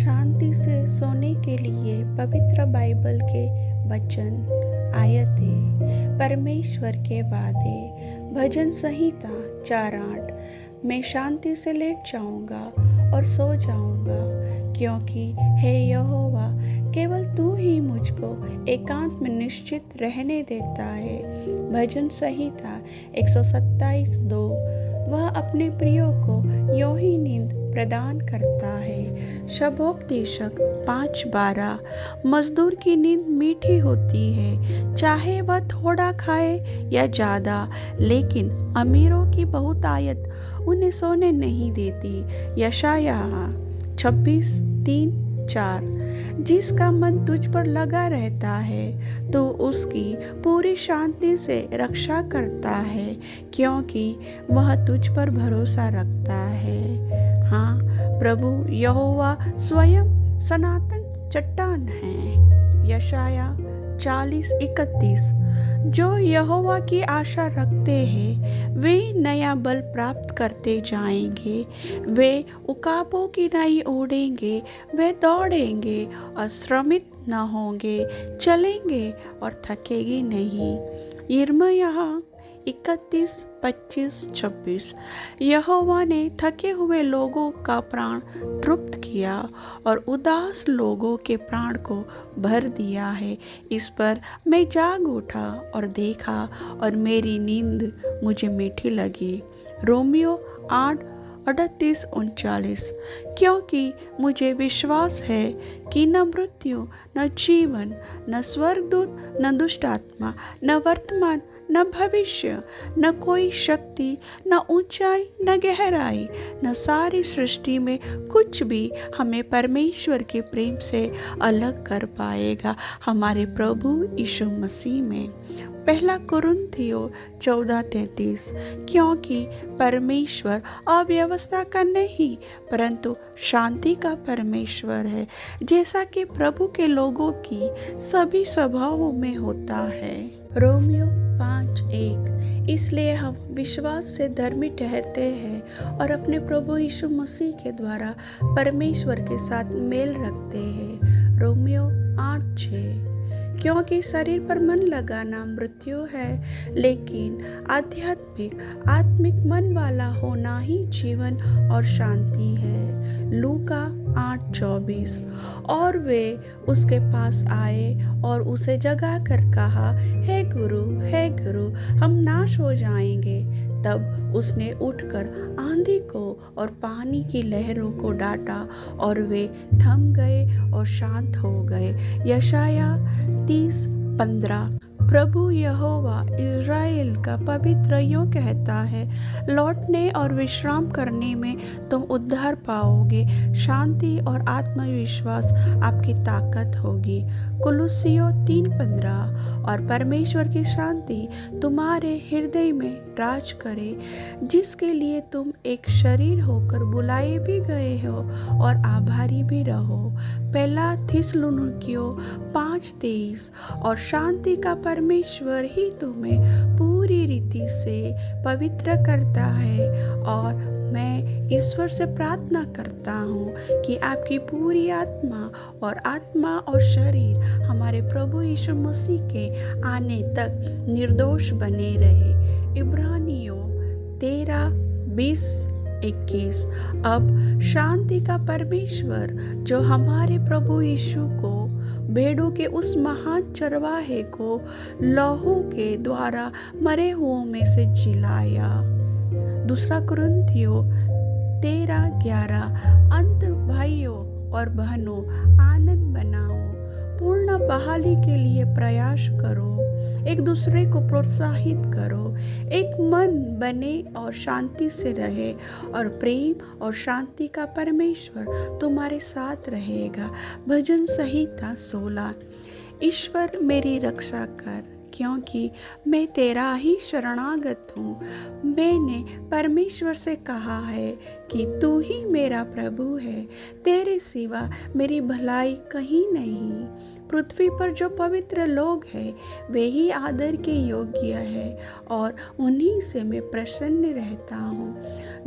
शांति से सोने के लिए पवित्र बाइबल के वचन, आयतें, परमेश्वर के वादे। भजन संहिता 4:8। मैं शांति से लेट जाऊंगा और सो जाऊंगा, क्योंकि हे यहोवा, केवल तू ही मुझको एकांत में निश्चित रहने देता है। भजन संहिता 127:2। वह अपने प्रियो को यूं ही नींद प्रदान करता है। शब्दोपदेशक 5:12। मजदूर की नींद मीठी होती है, चाहे वह थोड़ा खाए या ज़्यादा, लेकिन अमीरों की बहुतायत उन्हें सोने नहीं देती। यशायाह 26:3-4। जिसका मन तुझ पर लगा रहता है, तो उसकी पूरी शांति से रक्षा करता है, क्योंकि वह तुझ पर भरोसा रखता है। हाँ, प्रभु यहोवा स्वयं सनातन चट्टान है। यशायाह 40:31। जो यहोवा की आशा रखते हैं, वे नया बल प्राप्त करते जाएंगे। वे उकाबों की नाई ओढ़ेंगे, वे दौड़ेंगे और श्रमित न होंगे, चलेंगे और थकेंगे नहीं। यिर्मयाह 31:25-26। यहोवा ने थके हुए लोगों का प्राण तृप्त किया और उदास लोगों के प्राण को भर दिया है। इस पर मैं जाग उठा और देखा, और मेरी नींद मुझे मीठी लगी। रोमियो 8:38-39। क्योंकि मुझे विश्वास है कि न मृत्यु, न जीवन, न स्वर्गदूत, न दुष्ट आत्मा, न वर्तमान, न भविष्य, न कोई शक्ति, न ऊंचाई, न गहराई, न सारी सृष्टि में कुछ भी हमें परमेश्वर के प्रेम से अलग कर पाएगा, हमारे प्रभु यीशु मसीह में। पहला कुरिन्थियों 14:33। क्योंकि परमेश्वर अव्यवस्था का नहीं, परंतु शांति का परमेश्वर है, जैसा कि प्रभु के लोगों की सभी सभाओं में होता है। रोमियो 5:1। इसलिए हम विश्वास से धर्मी ठहरते हैं और अपने प्रभु यीशु मसीह के द्वारा परमेश्वर के साथ मेल रखते हैं। रोमियो 8:6। क्योंकि शरीर पर मन लगाना मृत्यु है, लेकिन आत्मिक मन वाला होना ही जीवन और शांति है। लूका 8:24। और वे उसके पास आए और उसे जगा कर कहा, हे गुरु, हम नाश हो जाएंगे। तब उसने उठकर आंधी को और पानी की लहरों को डांटा, और वे थम गए और शांत हो गए। यशायाह 30:15। प्रभु यहोवा इज़राइल का पवित्र यूं कहता है, लौटने और विश्राम करने में तुम उद्धार पाओगे। शांति और आत्मविश्वास आपकी ताकत होगी। कुलुस्सियों 3:15। और परमेश्वर की शांति तुम्हारे हृदय में राज करे, जिसके लिए तुम एक शरीर होकर बुलाए भी गए हो और आभारी भी रहो। पहला थिस्सलुनीकियों 5:23। और शांति का परमेश्वर ही तुम्हें पूरी रीति से पवित्र करता है, और मैं ईश्वर से प्रार्थना करता हूँ कि आपकी पूरी आत्मा और शरीर हमारे प्रभु यीशु मसीह के आने तक निर्दोष बने रहे। इब्रानियों 13:20-21। अब शांति का परमेश्वर, जो हमारे प्रभु यीशु को भेड़ों के उस महान चरवाहे को लहू के द्वारा मरे हुओं में से जिलाया। दूसरा कुरिन्थियों 13:11। अंत भाइयों और बहनों, आनंद बनाओ, पूर्ण बहाली के लिए प्रयास करो, एक दूसरे को प्रोत्साहित करो, एक मन बने और शांति से रहे, और प्रेम और शांति का परमेश्वर तुम्हारे साथ रहेगा। भजन संहिता 16। ईश्वर मेरी रक्षा कर, क्योंकि मैं तेरा ही शरणागत हूँ। मैंने परमेश्वर से कहा है कि तू ही मेरा प्रभु है, तेरे सिवा मेरी भलाई कहीं नहीं। पृथ्वी पर जो पवित्र लोग हैं, वे ही आदर के योग्य है, और उन्हीं से मैं प्रसन्न रहता हूँ।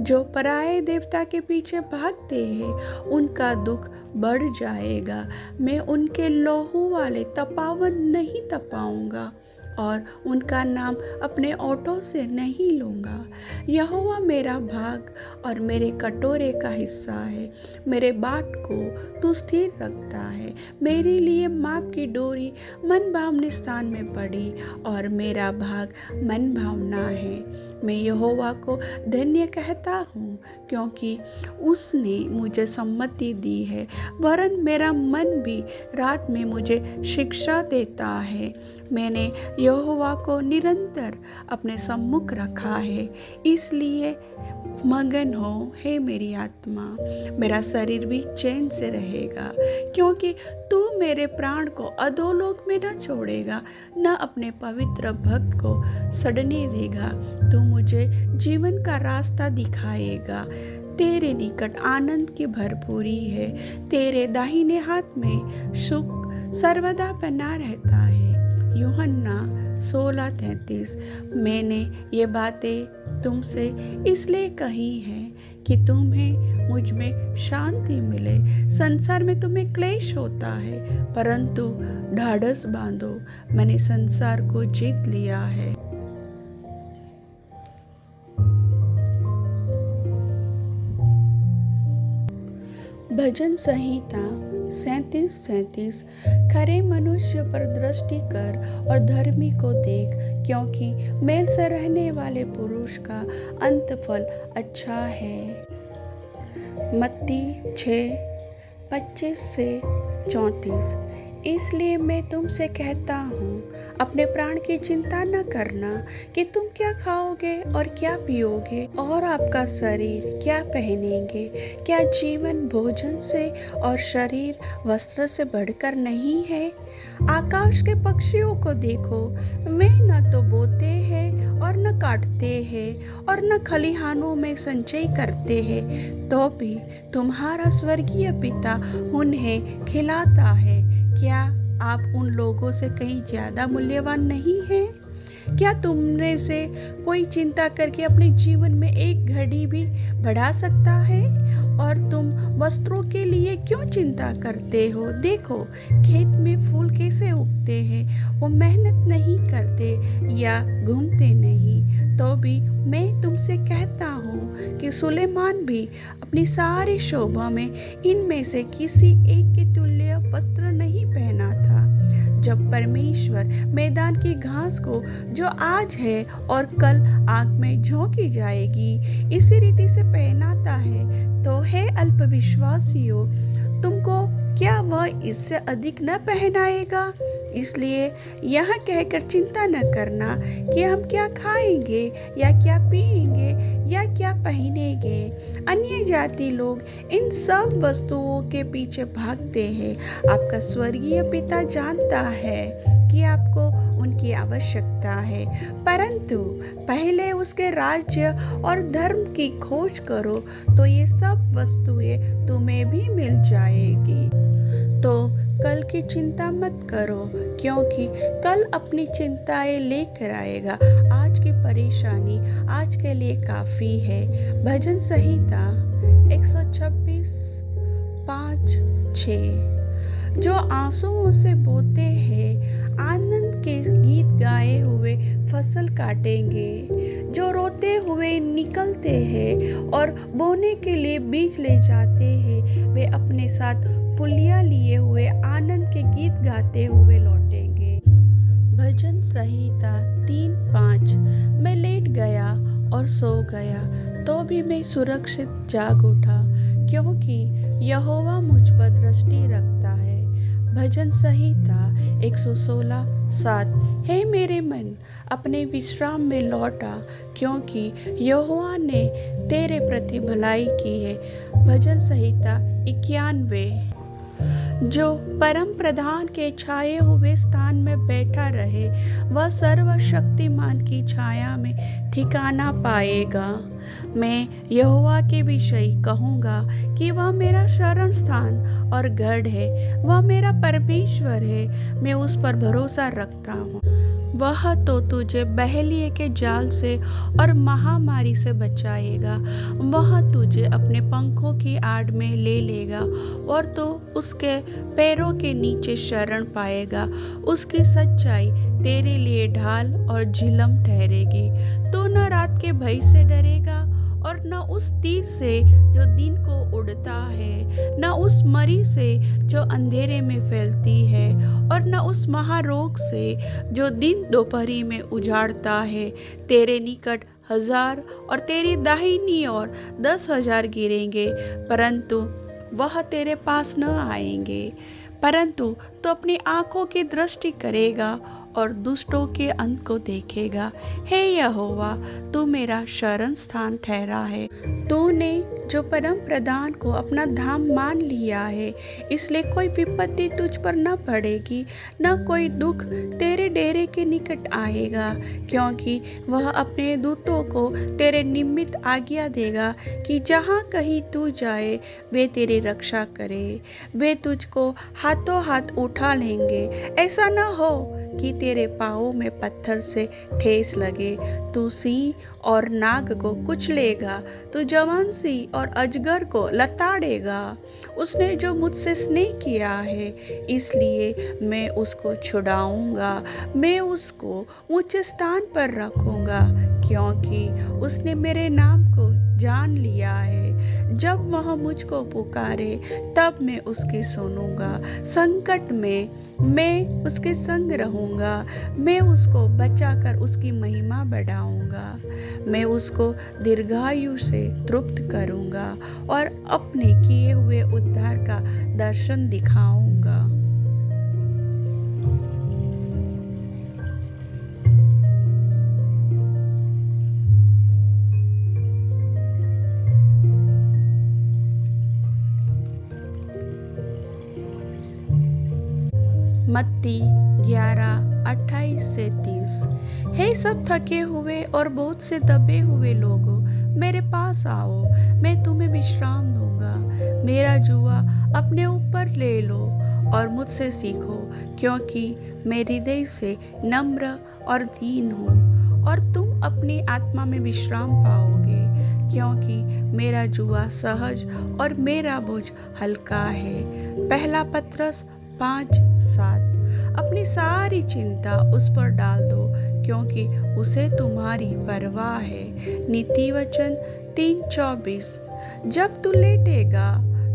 जो पराये देवता के पीछे भागते हैं, उनका दुख बढ़ जाएगा। मैं उनके लहू वाले तपावन नहीं तपाऊंगा और उनका नाम अपने ओठों से नहीं लूँगा। यहोवा मेरा भाग और मेरे कटोरे का हिस्सा है। मेरे बाट को तू स्थिर रखता है। मेरे लिए माप की डोरी मन भावने स्थान में पड़ी और मेरा भाग मन भावना है। मैं यहोवा को धन्य कहता हूँ क्योंकि उसने मुझे सम्मति दी है, वरन मेरा मन भी रात में मुझे शिक्षा देता है। मैंने यहोवा को निरंतर अपने सम्मुख रखा है, इसलिए मगन हो हे मेरी आत्मा। मेरा शरीर भी चैन से रहेगा, क्योंकि तू मेरे प्राण को अधोलोक में न छोड़ेगा, न अपने पवित्र भक्त को सड़ने देगा। तू मुझे जीवन का रास्ता दिखाएगा। तेरे निकट आनंद की भरपूरी है, तेरे दाहिने हाथ में सुख सर्वदा बना रहता है। यूहन्ना 16:33। मैंने ये बातें तुमसे इसलिए कही हैं कि तुम्हें मुझ में शांति मिले। संसार में तुम्हें क्लेश होता है, परंतु ढाढ़स बांधो, मैंने संसार को जीत लिया है। भजन संहिता 37:37। खरे मनुष्य पर दृष्टि कर और धर्मी को देख, क्योंकि मेल से रहने वाले पुरुष का अंतफल अच्छा है। मत्ती 6:25-34। इसलिए मैं तुमसे कहता हूँ, अपने प्राण की चिंता न करना कि तुम क्या खाओगे और क्या पियोगे, और आपका शरीर क्या पहनेंगे। क्या जीवन भोजन से और शरीर वस्त्र से बढ़कर नहीं है। आकाश के पक्षियों को देखो, वे न तो बोते हैं और न काटते हैं और न खलिहानों में संचय करते हैं, तो भी तुम्हारा स्वर्गीय पिता उन्हें खिलाता है। क्या आप उन लोगों से कहीं ज़्यादा मूल्यवान नहीं हैं? क्या तुमने से कोई चिंता करके अपने जीवन में एक घड़ी भी बढ़ा सकता है? और तुम वस्त्रों के लिए क्यों चिंता करते हो? देखो, खेत में फूल कैसे उगते हैं, वो मेहनत नहीं करते या घूमते नहीं। तो भी मैं तुमसे कहता हूँ कि सुलेमान भी अपनी सारी शोभा में इनमें से किसी एक के तुल्य वस्त्र नहीं पहना था। जब परमेश्वर मैदान की घास को, जो आज है और कल आग में झोंकी जाएगी, इसी रीति से पहनाता है, तो हे अल्पविश्वासियों, तुमको क्या वह इससे अधिक न पहनाएगा? इसलिए यह कहकर चिंता न करना कि हम क्या खाएंगे या क्या पिएंगे या क्या पहनेंगे। अन्य जाति लोग इन सब वस्तुओं के पीछे भागते हैं। आपका स्वर्गीय पिता जानता है कि आपको उनकी आवश्यकता है, परंतु पहले उसके राज्य और धर्म की खोज करो, तो ये सब वस्तुएं तुम्हें भी मिल जाएगी। तो कल की चिंता मत करो, क्योंकि कल अपनी चिंताएं लेकर आएगा। आज की परेशानी आज के लिए काफ़ी है। भजन संहिता 126:5-6। जो आंसुओं से बोते हैं, आनंद के गीत गाए हुए फसल काटेंगे। जो रोते हुए निकलते हैं और बोने के लिए बीज ले जाते हैं, वे अपने साथ पुलिया लिए हुए आनंद के गीत गाते हुए लौटेंगे। भजन संहिता 3:5। मैं लेट गया और सो गया, तो भी मैं सुरक्षित जाग उठा, क्योंकि यहोवा मुझ पर दृष्टि रखता है। भजन संहिता 116:7। हे मेरे मन, अपने विश्राम में लौटा, क्योंकि यहोवा ने तेरे प्रति भलाई की है। भजन संहिता 91। जो परम प्रधान के छाए हुए स्थान में बैठा रहे, वह सर्वशक्तिमान की छाया में ठिकाना पाएगा। मैं यहोवा के विषय कहूँगा कि वह मेरा शरण स्थान और गढ़ है, वह मेरा परमेश्वर है, मैं उस पर भरोसा रखता हूँ। वह तो तुझे बहेलिए के जाल से और महामारी से बचाएगा। वह तुझे अपने पंखों की आड़ में ले लेगा और तू उसके पैरों के नीचे शरण पाएगा। उसकी सच्चाई तेरे लिए ढाल और झिलम ठहरेगी। तू न रात के भय से डरेगा और न उस तीर से जो दिन को उड़ता है, न उस मरी से जो अंधेरे में फैलती है, और न उस महारोग से जो दिन दोपहरी में उजाड़ता है। तेरे निकट 1,000 और तेरी दाहिनी ओर 10,000 गिरेंगे, परंतु वह तेरे पास न आएंगे। परंतु तू अपनी आंखों की दृष्टि करेगा और दुष्टों के अंत को देखेगा। हे यहोवा, तू मेरा शरण स्थान ठहरा है। तूने जो परम प्रधान को अपना धाम मान लिया है, इसलिए कोई विपत्ति तुझ पर न पड़ेगी, न कोई दुख तेरे डेरे के निकट आएगा, क्योंकि वह अपने दूतों को तेरे निमित्त आज्ञा देगा कि जहाँ कहीं तू जाए वे तेरी रक्षा करे। वे तुझको हाथों हाथ उठा लेंगे, ऐसा न हो कि तेरे पाँवों में पत्थर से ठेस लगे। तू सिंह और नाग को कुचलेगा, तू जवान सिंह और अजगर को लताड़ेगा। उसने जो मुझसे स्नेह किया है, इसलिए मैं उसको छुड़ाऊंगा। मैं उसको ऊंचे स्थान पर रखूंगा, क्योंकि उसने मेरे नाम को जान लिया है। जब वह मुझको पुकारे, तब मैं उसकी सुनूंगा। संकट में मैं उसके संग रहूंगा। मैं उसको बचाकर उसकी महिमा बढ़ाऊंगा। मैं उसको दीर्घायु से तृप्त करूंगा और अपने किए हुए उद्धार का दर्शन दिखाऊंगा। मत्ती 11:28-30। हे सब थके हुए और बहुत से दबे हुए लोगों, मेरे पास आओ, मैं तुम्हें विश्राम दूंगा। मेरा जुआ अपने ऊपर ले लो और मुझसे सीखो, क्योंकि मैं हृदय से नम्र और दीन हूँ, और तुम अपनी आत्मा में विश्राम पाओगे, क्योंकि मेरा जुआ सहज और मेरा बोझ हल्का है। पहला पत्रस 5:7। अपनी सारी चिंता उस पर डाल दो, क्योंकि उसे तुम्हारी परवाह है। नीति वचन 3:24। जब तू लेटेगा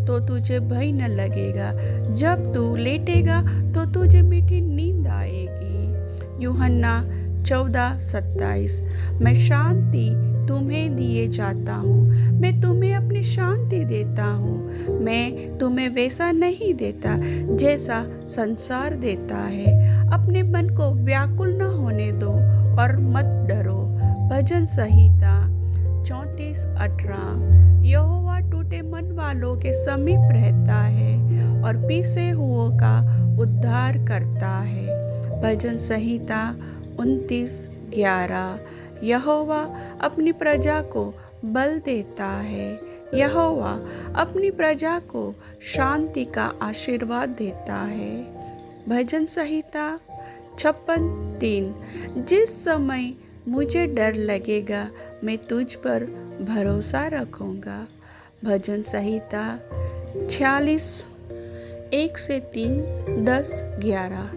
तो तुझे भय न लगेगा, जब तू लेटेगा तो तुझे मीठी नींद आएगी। यूहन्ना 14:27। मैं शांति तुम्हें दिए जाता हूँ, मैं तुम्हें अपनी शांति देता हूँ। मैं तुम्हें वैसा नहीं देता जैसा संसार देता है। अपने मन को व्याकुल न होने दो और मत डरो। भजन संहिता 34:18। यहोवा टूटे मन वालों के समीप रहता है और पीसे हुओं का उद्धार करता है। भजन संहिता 29:11। यहोवा अपनी प्रजा को बल देता है। यहोवा अपनी प्रजा को शांति का आशीर्वाद देता है। भजन संहिता 56:3। जिस समय मुझे डर लगेगा, मैं तुझ पर भरोसा रखूंगा। भजन संहिता 46:1-3, 10-11।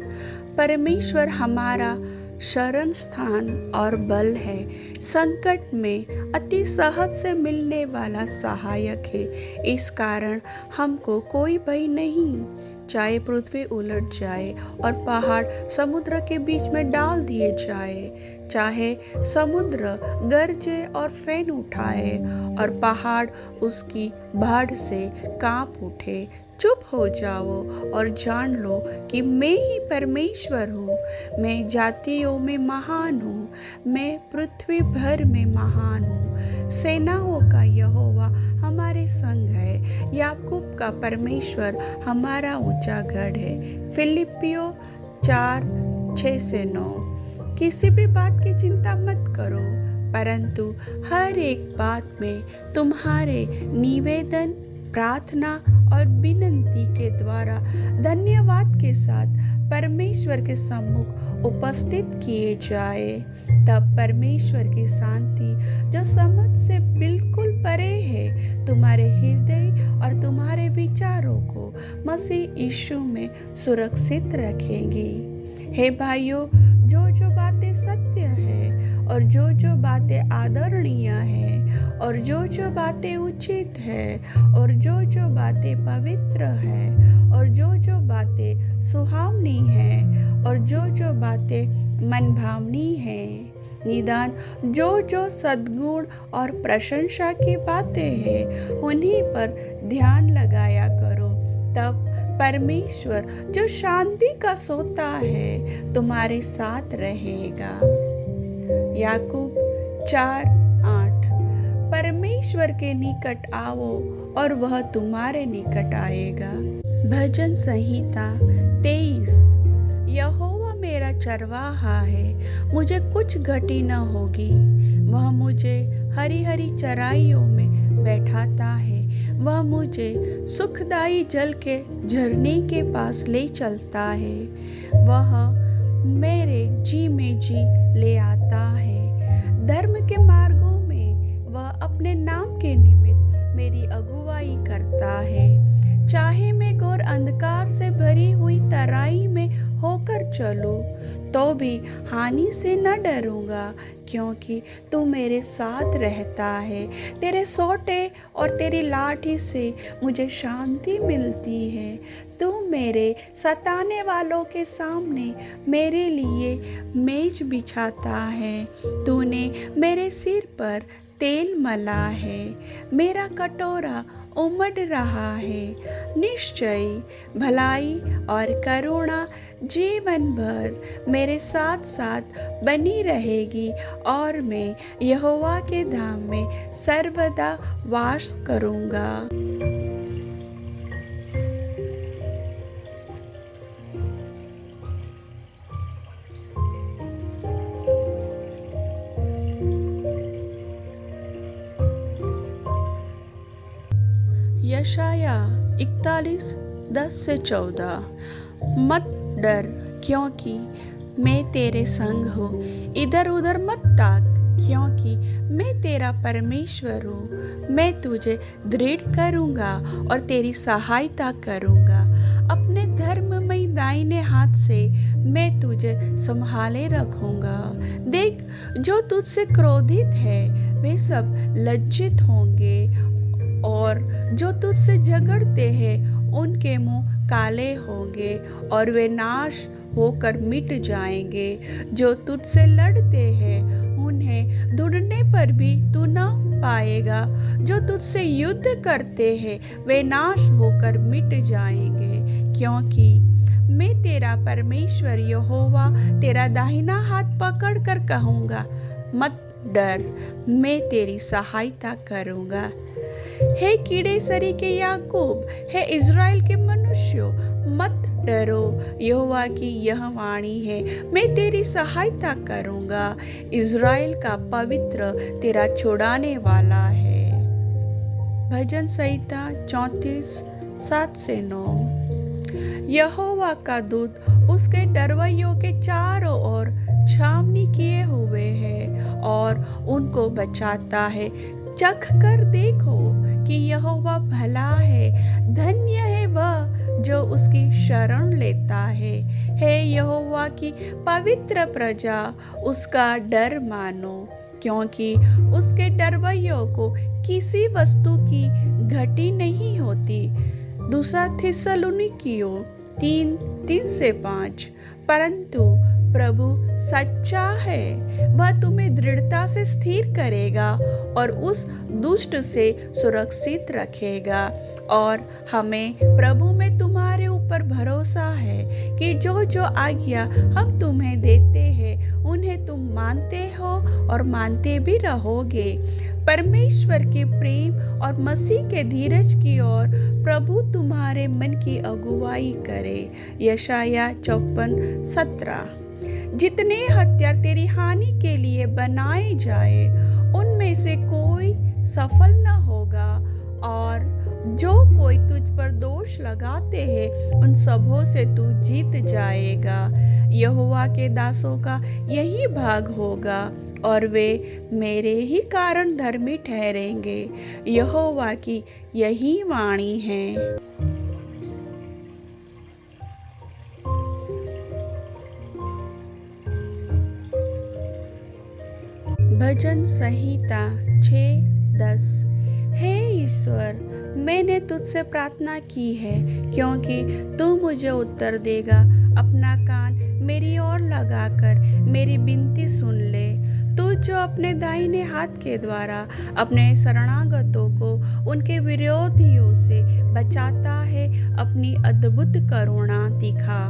परमेश्वर हमारा शरण स्थान और बल है, संकट में अति सहज से मिलने वाला सहायक है। इस कारण हमको कोई भय नहीं, चाहे पृथ्वी उलट जाए और पहाड़ समुद्र के बीच में डाल दिए जाए, चाहे समुद्र गरजे और फेन उठाए और पहाड़ उसकी बाढ़ से कांप उठे। चुप हो जाओ और जान लो कि मैं ही परमेश्वर हूँ। मैं जातियों में महान हूँ, मैं पृथ्वी भर में महान हूँ। सेनाओं का यहोवा हमारे संग है, याकूब का परमेश्वर हमारा ऊंचा गढ़ है। फिलिपियों 4:6-9। किसी भी बात की चिंता मत करो, परंतु हर एक बात में तुम्हारे निवेदन, प्रार्थना और विनती के द्वारा धन्यवाद के के साथ परमेश्वर के सम्मुख उपस्थित किए जाए। तब परमेश्वर की शांति जो समझ से बिल्कुल परे है तुम्हारे हृदय और तुम्हारे विचारों को मसीह यीशु में सुरक्षित रखेगी। हे भाइयों, जो जो बातें सत्य है और जो जो बातें आदरणीय है और जो जो बातें उचित है और जो जो बातें पवित्र है और जो जो बातें सुहावनी है और जो जो बातें मनभावनी है, निदान जो जो सद्गुण और प्रशंसा की बातें हैं उन्हीं पर ध्यान लगाया करो। तब परमेश्वर जो शांति का सोता है तुम्हारे साथ रहेगा। याकूब 4:8। परमेश्वर के निकट आओ और वह तुम्हारे निकट आएगा। भजन संहिता 23। यहोवा मेरा चरवाहा है, मुझे कुछ घटी न होगी। वह मुझे हरी हरी चराइयों में बैठाता है, वह मुझे सुखदाई जल के झरने के पास ले चलता है, वह मेरे जी में जी ले आता है। धर्म के मार्गों में वह अपने नाम के निमित्त मेरी अगुवाई करता है। चाहे मैं घोर अंधकार से भरी हुई तराई में होकर चलूं, तो भी हानि से न डरूंगा, क्योंकि तू मेरे साथ रहता है। तेरे सोटे और तेरी लाठी से मुझे शांति मिलती है। तू मेरे सताने वालों के सामने मेरे लिए मेज बिछाता है। तूने मेरे सिर पर तेल मला है, मेरा कटोरा उमड़ रहा है। निश्चय भलाई और करुणा जीवन भर मेरे साथ साथ बनी रहेगी और मैं यहोवा के धाम में सर्वदा वास करूँगा। यशाया 41:10-14। मत डर, क्योंकि मैं तेरे संग हूँ। इधर उधर मत ताक, क्योंकि मैं तेरा परमेश्वर हूँ। मैं तुझे दृढ़ करूँगा और तेरी सहायता करूँगा। अपने धर्ममय दाहिने हाथ से मैं तुझे संभाले रखूँगा। देख, जो तुझसे क्रोधित है वे सब लज्जित होंगे और जो तुझसे झगड़ते हैं उनके मुंह काले होंगे और वे नाश होकर मिट जाएंगे। जो तुझसे लड़ते हैं उन्हें ढूंढने पर भी तू न पाएगा। जो तुझसे युद्ध करते हैं वे नाश होकर मिट जाएंगे, क्योंकि मैं तेरा परमेश्वर यहोवा तेरा दाहिना हाथ पकड़ कर कहूँगा, मत डर, मैं तेरी सहायता करूँगा। हे कीड़े सरी के याकूब, हे इज़राइल के मनुष्यों, मत डरो। यहोवा की यह वाणी है, मैं तेरी सहायता करूँगा। इज़राइल का पवित्र तेरा छुड़ाने वाला है। भजन संहिता 34:7-9। यहोवा का दूत उसके डरवैयों के चारों ओर छावनी किए हुए है और उनको बचाता है। चख कर देखो कि यहोवा भला है। धन्य है वह जो उसकी शरण लेता है। हे यहोवा की पवित्र प्रजा, उसका डर मानो, क्योंकि उसके डरवैयों को किसी वस्तु की घटी नहीं होती। दूसरा थिस्सलुनीकियों 3:3-5। परंतु प्रभु सच्चा है, वह तुम्हें दृढ़ता से स्थिर करेगा और उस दुष्ट से सुरक्षित रखेगा। और हमें प्रभु में तुम्हारे ऊपर भरोसा है कि जो जो आज्ञा हम तुम्हें देते हैं उन्हें तुम मानते हो और मानते भी रहोगे। परमेश्वर के प्रेम और मसीह के धीरज की ओर प्रभु तुम्हारे मन की अगुवाई करे। यशाया 54:17। जितने हथियार तेरी हानि के लिए बनाए जाए उनमें से कोई सफल न होगा और जो कोई तुझ पर दोष लगाते हैं उन सबों से तू जीत जाएगा। यहोवा के दासों का यही भाग होगा और वे मेरे ही कारण धर्मी ठहरेंगे। यहोवा की यही वाणी है। भजन संहिता 6:10। हे ईश्वर, मैंने तुझसे प्रार्थना की है क्योंकि तू मुझे उत्तर देगा। अपना कान मेरी ओर लगाकर मेरी विनती सुन ले। तू जो अपने दाहिने हाथ के द्वारा अपने शरणागतों को उनके विरोधियों से बचाता है, अपनी अद्भुत करुणा दिखा।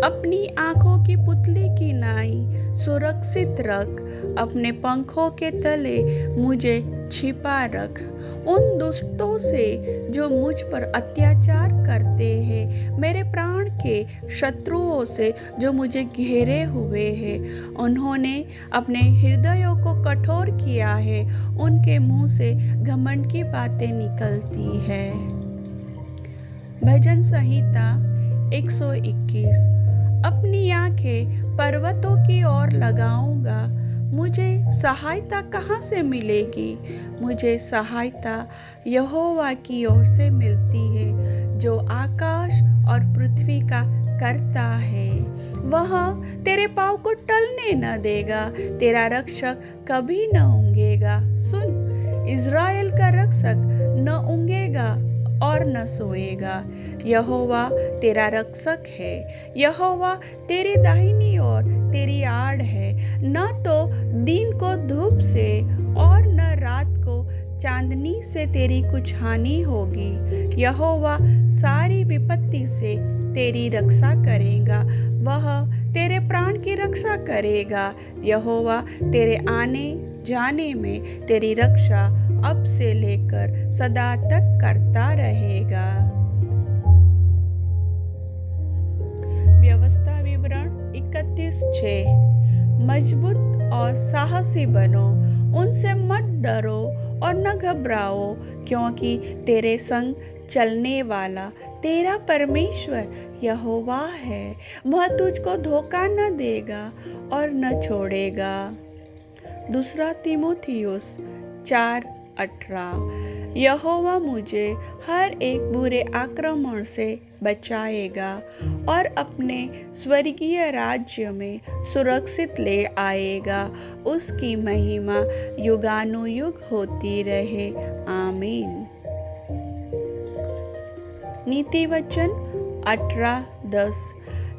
अपनी आंखों की पुतली की नाई सुरक्षित रख, अपने पंखों के तले मुझे छिपा रख। उन दुष्टों से जो मुझ पर अत्याचार करते हैं, मेरे प्राण के शत्रुओं से जो मुझे घेरे हुए हैं, उन्होंने अपने हृदयों को कठोर किया है, उनके मुंह से घमंड की बातें निकलती है। भजन संहिता 121। अपनी आंखें पर्वतों की ओर लगाऊंगा, मुझे सहायता कहाँ से मिलेगी? मुझे सहायता यहोवा की ओर से मिलती है, जो आकाश और पृथ्वी का करता है। वह तेरे पाँव को टलने न देगा, तेरा रक्षक कभी न ऊँघेगा। सुन, इज़राइल का रक्षक न ऊँघेगा और न सोएगा। यहोवा तेरा रक्षक है, यहोवा तेरी दाहिनी ओर तेरी आड़ है। न तो दिन को धूप से और न रात को चांदनी से तेरी कुछ हानि होगी। यहोवा सारी विपत्ति से तेरी रक्षा करेगा, वह तेरे प्राण की रक्षा करेगा। यहोवा तेरे आने जाने में तेरी रक्षा अब से लेकर सदा तक करता रहेगा। व्यवस्था विवरण 31:6। मजबूत और साहसी बनो, उनसे मत डरो और न घबराओ, क्योंकि तेरे संग चलने वाला तेरा परमेश्वर यहोवा है। वह तुझको धोखा न देगा और न छोड़ेगा। दूसरा तीमुथियुस 4:18। यहोवा मुझे हर एक बुरे आक्रमण से बचाएगा और अपने स्वर्गीय राज्य में सुरक्षित ले आएगा। उसकी महिमा युगानुयुग होती रहे। आमीन। नीति वचन 18:10।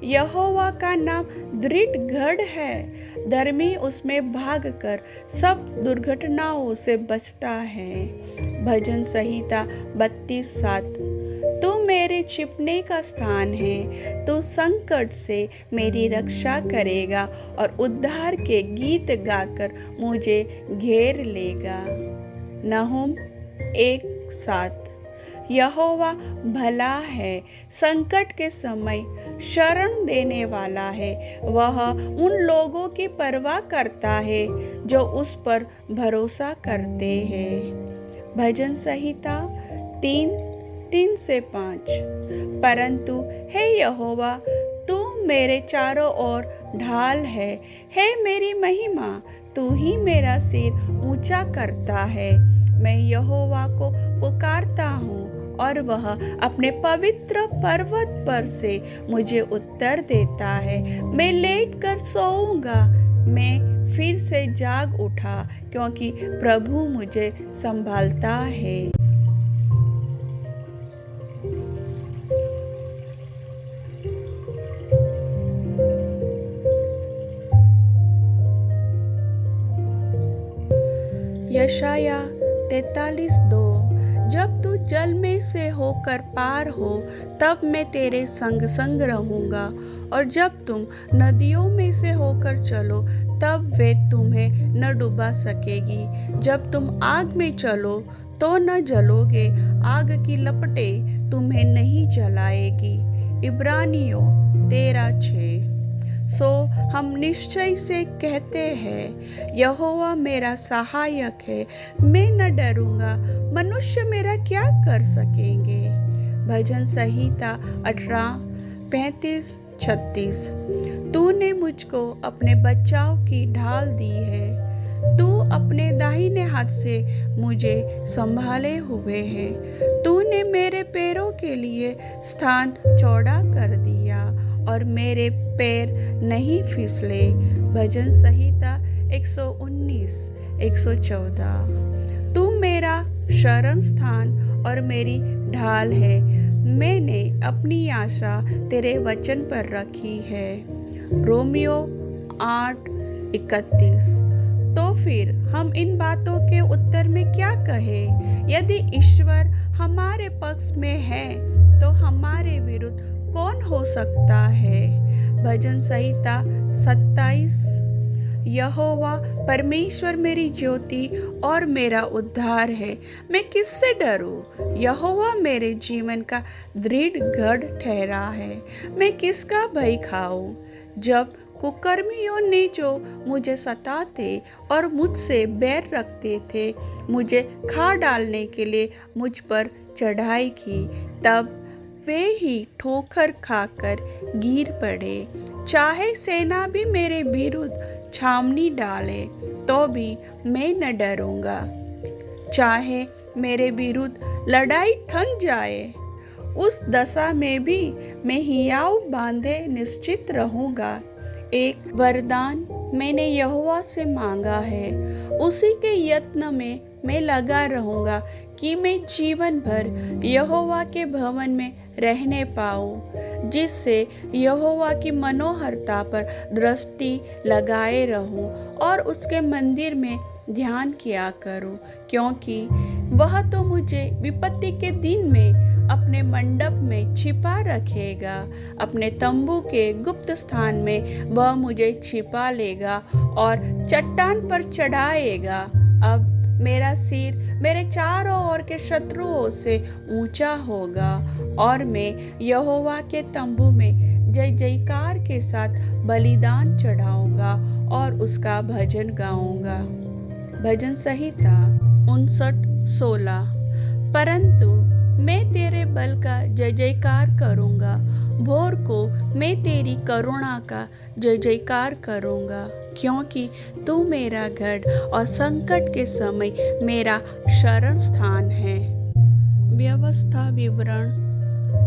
यहोवा का नाम दृढ़ गढ़ है, धर्मी उसमें भागकर सब दुर्घटनाओं से बचता है। भजन संहिता 32:7। तू मेरे छिपने का स्थान है, तू संकट से मेरी रक्षा करेगा और उद्धार के गीत गाकर मुझे घेर लेगा। नहूम 1:7। यहोवा भला है, संकट के समय शरण देने वाला है। वह उन लोगों की परवाह करता है जो उस पर भरोसा करते हैं। भजन संहिता 3:3-5। परंतु हे यहोवा, तू मेरे चारों ओर ढाल है मेरी महिमा, तू ही मेरा सिर ऊंचा करता है। मैं यहोवा को पुकारता हूँ और वह अपने पवित्र पर्वत पर से मुझे उत्तर देता है। मैं लेट कर सोऊंगा, मैं फिर से जाग उठा, क्योंकि प्रभु मुझे संभालता है। यशाया 43:2। जब तू जल में से होकर पार हो, तब मैं तेरे संग संग रहूँगा, और जब तुम नदियों में से होकर चलो, तब वे तुम्हें न डुबा सकेगी। जब तुम आग में चलो तो न जलोगे, आग की लपटें तुम्हें नहीं जलाएगी। इब्रानियों 13:6। सो हम निश्चय से कहते हैं, यहोवा मेरा सहायक है, मैं न डरूंगा। मनुष्य मेरा क्या कर सकेंगे। भजन संहिता 18:35-36। तूने मुझको अपने बचाव की ढाल दी है, तू अपने दाहिने हाथ से मुझे संभाले हुए है। तूने मेरे पैरों के लिए स्थान चौड़ा कर दिया और मेरे पैर नहीं फिसले। भजन संहिता 119:114। तू मेरा शरण स्थान और मेरी ढाल है, मैंने अपनी आशा तेरे वचन पर रखी है। रोमियो 8:31। तो फिर हम इन बातों के उत्तर में क्या कहें। यदि ईश्वर हमारे पक्ष में है तो हमारे विरुद्ध कौन हो सकता है। भजन संहिता 27। यहोवा परमेश्वर मेरी ज्योति और मेरा उद्धार है, मैं किससे डरूं। यहोवा मेरे जीवन का दृढ़ गढ़ ठहरा है, मैं किसका भय खाऊं। जब कुकर्मियों ने जो मुझे सताते और मुझसे बैर रखते थे, मुझे खा डालने के लिए मुझ पर चढ़ाई की, तब वे ही ठोकर खाकर गिर पड़े। चाहे सेना भी मेरे विरुद्ध छावनी डाले तो भी मैं न डरूंगा। चाहे मेरे विरुद्ध लड़ाई ठन जाए, उस दशा में भी मैं हियाव बांधे निश्चित रहूंगा। एक वरदान मैंने यहोवा से मांगा है, उसी के यत्न में मैं लगा रहूंगा कि मैं जीवन भर यहोवा के भवन में रहने पाऊं, जिससे यहोवा की मनोहरता पर दृष्टि लगाए रहूं और उसके मंदिर में ध्यान किया करूं, क्योंकि वह तो मुझे विपत्ति के दिन में अपने मंडप में छिपा रखेगा। अपने तंबू के गुप्त स्थान में वह मुझे छिपा लेगा और चट्टान पर चढ़ाएगा। अब मेरा सिर मेरे चारों ओर के शत्रुओं से ऊंचा होगा और मैं यहोवा के तंबू में जय जयकार के साथ बलिदान चढ़ाऊंगा और उसका भजन गाऊंगा। भजन संहिता 59:16। परंतु मैं तेरे बल का जय जयकार करूंगा, भोर को मैं तेरी करुणा का जय जयकार करूंगा, क्योंकि तू मेरा गढ़ और संकट के समय मेरा शरण स्थान है। व्यवस्था विवरण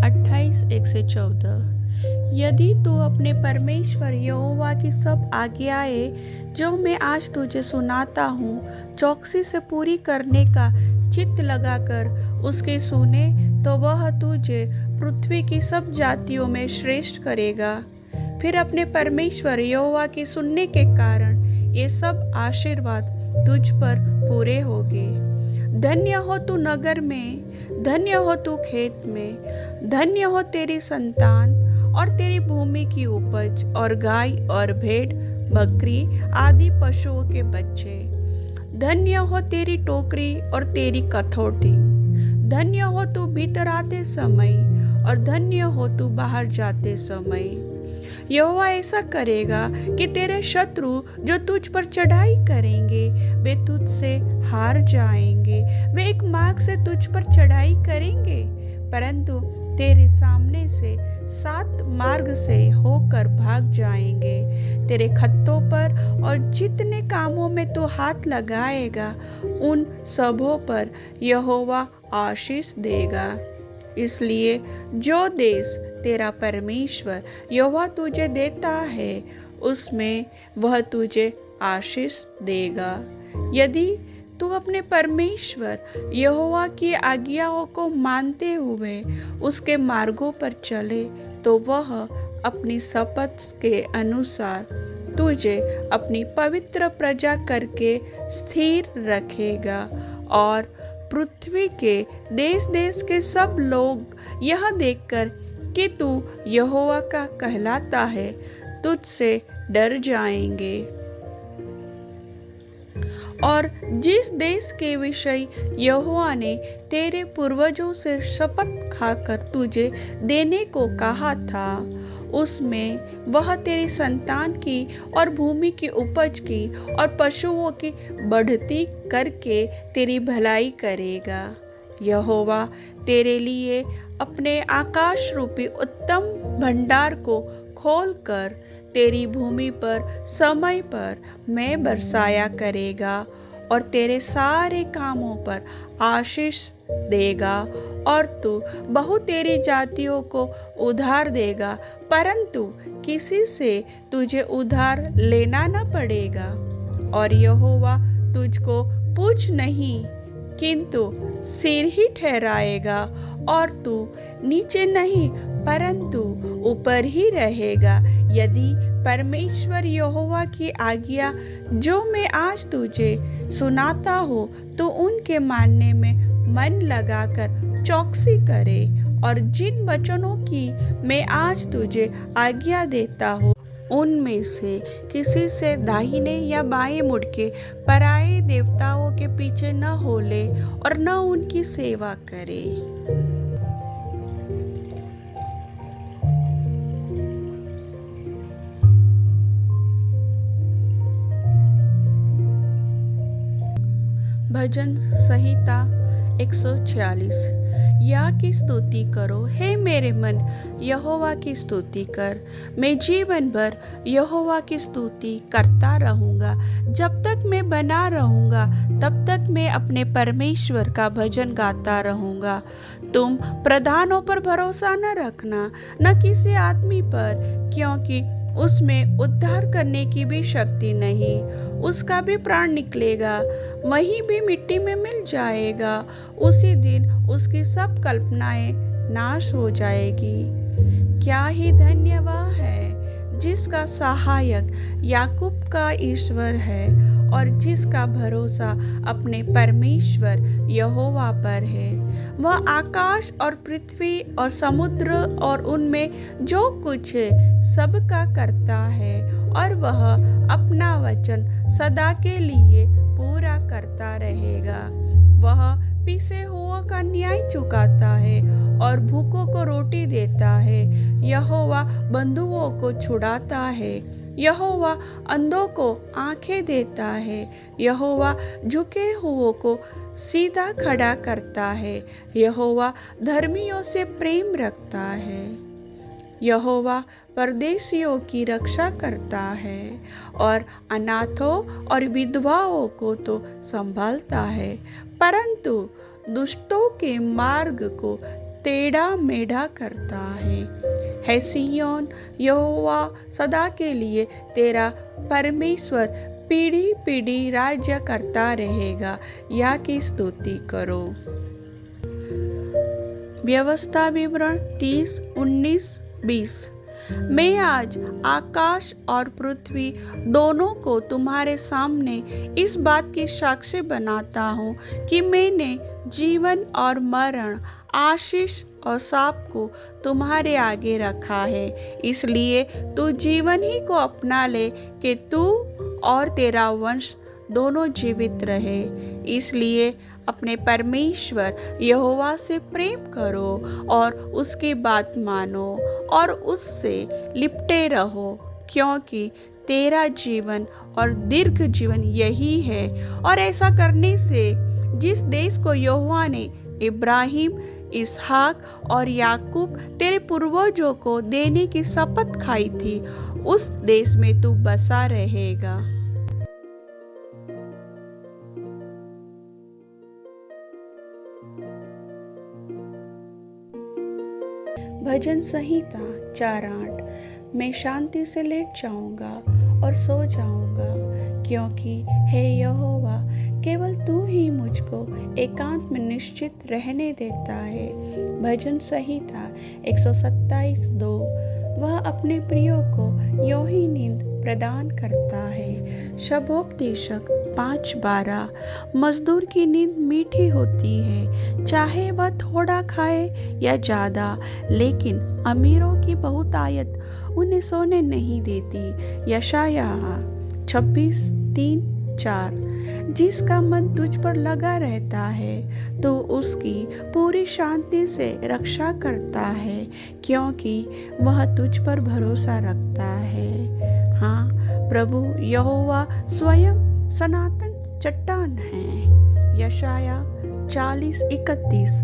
28:1-14। यदि तू अपने परमेश्वर यहोवा की सब आज्ञाएं जो मैं आज तुझे सुनाता हूँ चौकसी से पूरी करने का चित्त लगाकर उसके सुने, तो वह तुझे पृथ्वी की सब जातियों में श्रेष्ठ करेगा। फिर अपने परमेश्वर यहोवा की सुनने के कारण ये सब आशीर्वाद तुझ पर पूरे होंगे। धन्य हो तू नगर में, धन्य हो तू खेत में, धन्य हो तेरी संतान और तेरी भूमि की उपज और गाय और भेड़ बकरी आदि पशुओं के बच्चे। धन्य हो तेरी टोकरी और तेरी कथौटी। धन्य हो तू भीतर आते समय और धन्य हो तू बाहर जाते समय। यहोवा ऐसा करेगा कि तेरे शत्रु जो तुझ पर चढ़ाई करेंगे वे तुझसे हार जाएंगे। वे एक मार्ग से तुझ पर चढ़ाई करेंगे, परंतु तेरे सामने से 7 मार्ग से होकर भाग जाएंगे। तेरे खत्तों पर और जितने कामों में तू हाथ लगाएगा उन सबों पर यहोवा आशीष देगा। इसलिए जो देश तेरा परमेश्वर यहोवा तुझे देता है उसमें वह तुझे आशीष देगा। यदि तू अपने परमेश्वर यहोवा की आज्ञाओं को मानते हुए उसके मार्गों पर चले, तो वह अपनी शपथ के अनुसार तुझे अपनी पवित्र प्रजा करके स्थिर रखेगा और पृथ्वी के देश देश के सब लोग यह देखकर कि तू यहोवा का कहलाता है तुझसे डर जाएंगे और जिस देश के विषय यहोवा ने तेरे पूर्वजों से शपथ खाकर तुझे देने को कहा था, उसमें वह तेरी संतान की और भूमि की उपज की और पशुओं की बढ़ती करके तेरी भलाई करेगा। यहोवा तेरे लिए अपने आकाश रूपी उत्तम भंडार को खोलकर तेरी भूमि पर समय पर मैं बरसाया करेगा और तेरे सारे कामों पर आशीष देगा और तू बहु तेरी जातियों को उधार देगा, परंतु किसी से तुझे उधार लेना न पड़ेगा। और यहोवा तुझको पूछ नहीं किंतु सिर ही ठहराएगा और तू नीचे नहीं परंतु ऊपर ही रहेगा। यदि परमेश्वर यहोवा की आज्ञा जो मैं आज तुझे सुनाता हूँ तो उनके मानने में मन लगाकर चौकसी करे और जिन वचनों की मैं आज तुझे आज्ञा देता हूँ उनमें से किसी से दाहिने या बाएं मुड़ के पराये देवताओं के पीछे न होले और न उनकी सेवा करे। भजन संहिता 146। या की स्तुति करो, हे मेरे मन यहोवा की स्तुति कर। मैं जीवन भर यहोवा की स्तुति करता रहूँगा। जब तक मैं बना रहूँगा तब तक मैं अपने परमेश्वर का भजन गाता रहूँगा। तुम प्रधानों पर भरोसा न रखना, न किसी आदमी पर, क्योंकि उसमें उद्धार करने की भी शक्ति नहीं। उसका भी प्राण निकलेगा, वही भी मिट्टी में मिल जाएगा। उसी दिन उसकी सब कल्पनाएं नाश हो जाएगी। क्या ही धन्य वह है जिसका सहायक याकूब का ईश्वर है और जिसका भरोसा अपने परमेश्वर यहोवा पर है। वह आकाश और पृथ्वी और समुद्र और उनमें जो कुछ है सबका करता है और वह अपना वचन सदा के लिए पूरा करता रहेगा। वह पिसे हुओं का न्याय चुकाता है और भूखों को रोटी देता है। यहोवा बंधुओं को छुड़ाता है। यहोवा अंधों को आंखें देता है। यहोवा झुके हुओं को सीधा खड़ा करता है। यहोवा धर्मियों से प्रेम रखता है। यहोवा परदेशियों की रक्षा करता है और अनाथों और विधवाओं को तो संभालता है, परंतु दुष्टों के मार्ग को टेढ़ा मेढ़ा करता है सिय्योन, यहोवा सदा के लिए तेरा परमेश्वर पीढ़ी पीढ़ी राज्य करता रहेगा। या की स्तुति करो। व्यवस्था विवरण 30, 19, 20। मैं आज आकाश और पृथ्वी दोनों को तुम्हारे सामने इस बात की साक्षी बनाता हूँ कि मैंने जीवन और मरण, आशीष और शाप को तुम्हारे आगे रखा है। इसलिए तू जीवन ही को अपना ले कि तू और तेरा वंश दोनों जीवित रहे। इसलिए अपने परमेश्वर यहोवा से प्रेम करो और उसकी बात मानो और उससे लिपटे रहो, क्योंकि तेरा जीवन और दीर्घ जीवन यही है। और ऐसा करने से जिस देश को यहोवा ने इब्राहिम, इसहाक और याकूब तेरे पूर्वजों को देने की शपथ खाई थी, उस देश में तू बसा रहेगा। भजन संहिता 4:8। मैं शांति से लेट जाऊंगा और सो जाऊंगा, क्योंकि हे यहोवा केवल तू ही मुझको एकांत में निश्चित रहने देता है। भजन संहिता 127:2। वह अपने प्रियो को यों ही नींद प्रदान करता है। शबोपदेशक 5:12। मजदूर की नींद मीठी होती है, चाहे वह थोड़ा खाए या ज़्यादा, लेकिन अमीरों की बहुतायत उन्हें सोने नहीं देती। यशायाह 26:3-4। जिसका मन तुझ पर लगा रहता है तो उसकी पूरी शांति से रक्षा करता है, क्योंकि वह तुझ पर भरोसा रखता है। हाँ, प्रभु यहोवा स्वयं सनातन चट्टान है। यशाया 40:31।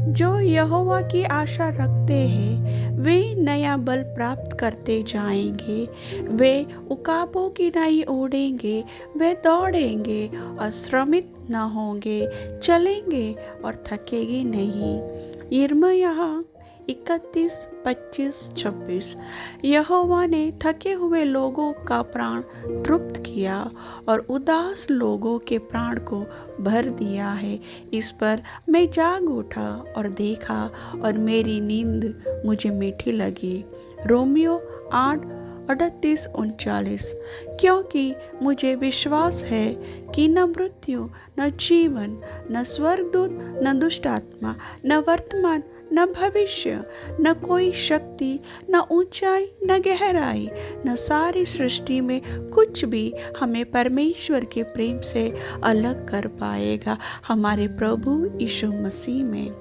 जो यहोवा की आशा रखते हैं वे नया बल प्राप्त करते जाएंगे। वे उकाबों की नाई ओढ़ेंगे, वे दौड़ेंगे और श्रमित न होंगे, चलेंगे और थकेंगे नहीं। यिर्मयाह 31:25-26। यहोवा ने थके हुए लोगों का प्राण तृप्त किया और उदास लोगों के प्राण को भर दिया है। इस पर मैं जाग उठा और देखा और मेरी नींद मुझे मीठी लगी। रोमियो 8:38-39। क्योंकि मुझे विश्वास है कि न मृत्यु, न जीवन, न स्वर्गदूत, न दुष्ट आत्मा, न वर्तमान, न भविष्य, न कोई शक्ति, न ऊंचाई, न गहराई, न सारी सृष्टि में कुछ भी हमें परमेश्वर के प्रेम से अलग कर पाएगा, हमारे प्रभु यीशु मसीह में।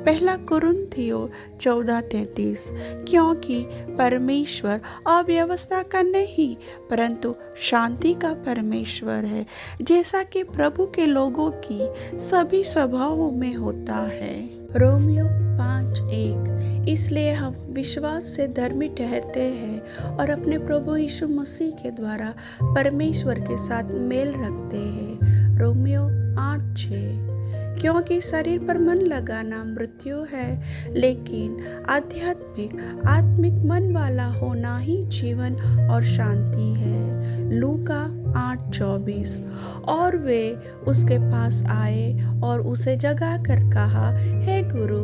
1 कुरिन्थियों 14:33। क्योंकि परमेश्वर अव्यवस्था का नहीं परंतु शांति का परमेश्वर है, जैसा कि प्रभु के लोगों की सभी सभाओं में होता है। रोमियो 5:1। इसलिए हम विश्वास से धर्मी ठहरते हैं और अपने प्रभु यीशु मसीह के द्वारा परमेश्वर के साथ मेल रखते हैं। रोमियो 8:6। क्योंकि शरीर पर मन लगाना मृत्यु है, लेकिन आत्मिक मन वाला होना ही जीवन और शांति है। लूका 8:24। और वे उसके पास आए और उसे जगा कर कहा, हे गुरु,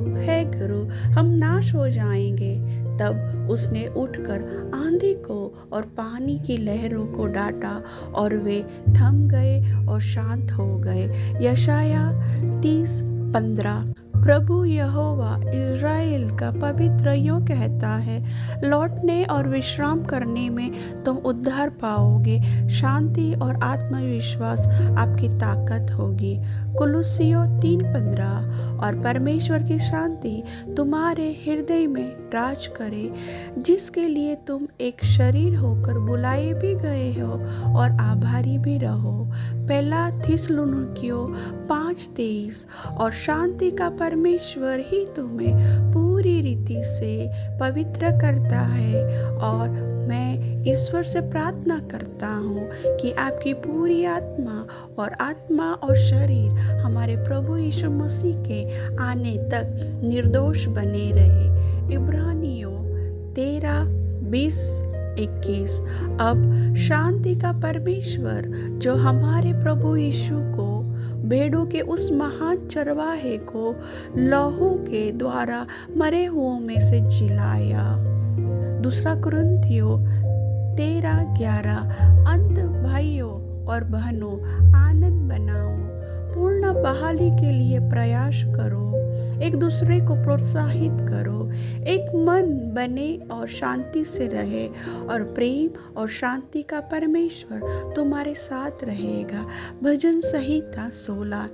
हम नाश हो जाएंगे। तब उसने उठकर आंधी को और पानी की लहरों को डांटा और वे थम गए और शांत हो गए। यशाया 30:15। प्रभु यहोवा इज़राइल का पवित्र यूं कहता है, लौटने और विश्राम करने में तुम उद्धार पाओगे। शांति और आत्मविश्वास आपकी ताकत होगी। कुलुस्सियों 3:15। और परमेश्वर की शांति तुम्हारे हृदय में राज करे, जिसके लिए तुम एक शरीर होकर बुलाए भी गए हो और आभारी भी रहो। 1 थिस्सलुनीकियों 5:23। और शांति का परमेश्वर ही तुम्हें पूरी रीति से पवित्र करता है। और मैं ईश्वर से प्रार्थना करता हूँ कि आपकी पूरी आत्मा और शरीर हमारे प्रभु यीशु मसीह के आने तक निर्दोष बने रहे। इब्रानियों 13:20-21। अब शांति का परमेश्वर जो हमारे प्रभु यीशु को भेड़ों के उस महान चरवाहे को लहू के द्वारा मरे हुओं में से जिलाया। 2 कुरिन्थियों 13:11। अंत भाइयों और बहनों, आनंद बनाओ, पूर्ण बहाली के लिए प्रयास करो, एक दूसरे को प्रोत्साहित करो, एक मन बने और शांति से रहे, और प्रेम और शांति का परमेश्वर तुम्हारे साथ रहेगा। भजन संहिता 16।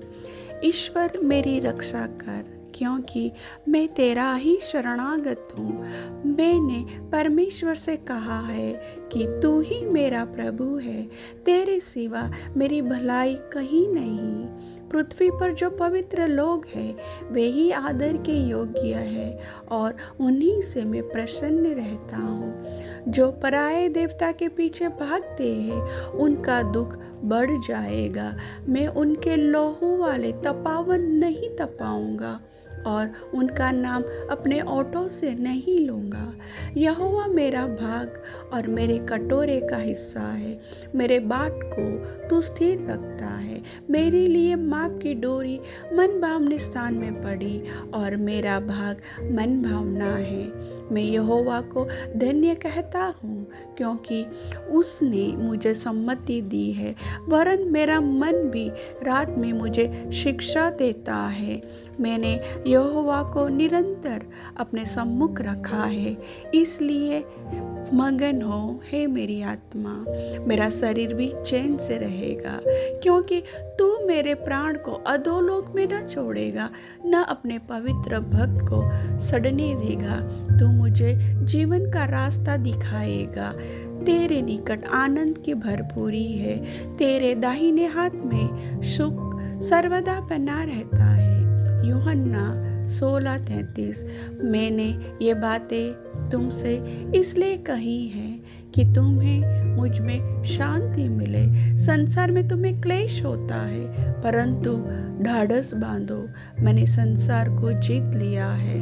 ईश्वर मेरी रक्षा कर, क्योंकि मैं तेरा ही शरणागत हूँ। मैंने परमेश्वर से कहा है कि तू ही मेरा प्रभु है, तेरे सिवा मेरी भलाई कहीं नहीं। पृथ्वी पर जो पवित्र लोग हैं वे ही आदर के योग्य है, और उन्हीं से मैं प्रसन्न रहता हूँ। जो पराये देवता के पीछे भागते हैं उनका दुख बढ़ जाएगा। मैं उनके लहू वाले तपावन नहीं तपाऊंगा और उनका नाम अपने ओठों से नहीं लूँगा। यहोवा मेरा भाग और मेरे कटोरे का हिस्सा है, मेरे बाट को तू स्थिर रखता है। मेरे लिए माप की डोरी मन भावने स्थान में पड़ी और मेरा भाग मन भावना है। मैं यहोवा को धन्य कहता हूँ, क्योंकि उसने मुझे सम्मति दी है, वरन मेरा मन भी रात में मुझे शिक्षा देता है। मैंने यहोवा को निरंतर अपने सम्मुख रखा है, इसलिए मगन हो हे मेरी आत्मा। मेरा शरीर भी चैन से रहेगा, क्योंकि तू मेरे प्राण को अधोलोक में न छोड़ेगा, न अपने पवित्र भक्त को सड़ने देगा। तू मुझे जीवन का रास्ता दिखाएगा। तेरे निकट आनंद की भरपूरी है, तेरे दाहिने हाथ में सुख सर्वदा बना रहता है। यूहन्ना 16:33। मैंने ये बातें तुमसे इसलिए कही हैं कि तुम्हें मुझ में शांति मिले। संसार में तुम्हें क्लेश होता है, परंतु ढाढ़स बांधो, मैंने संसार को जीत लिया है।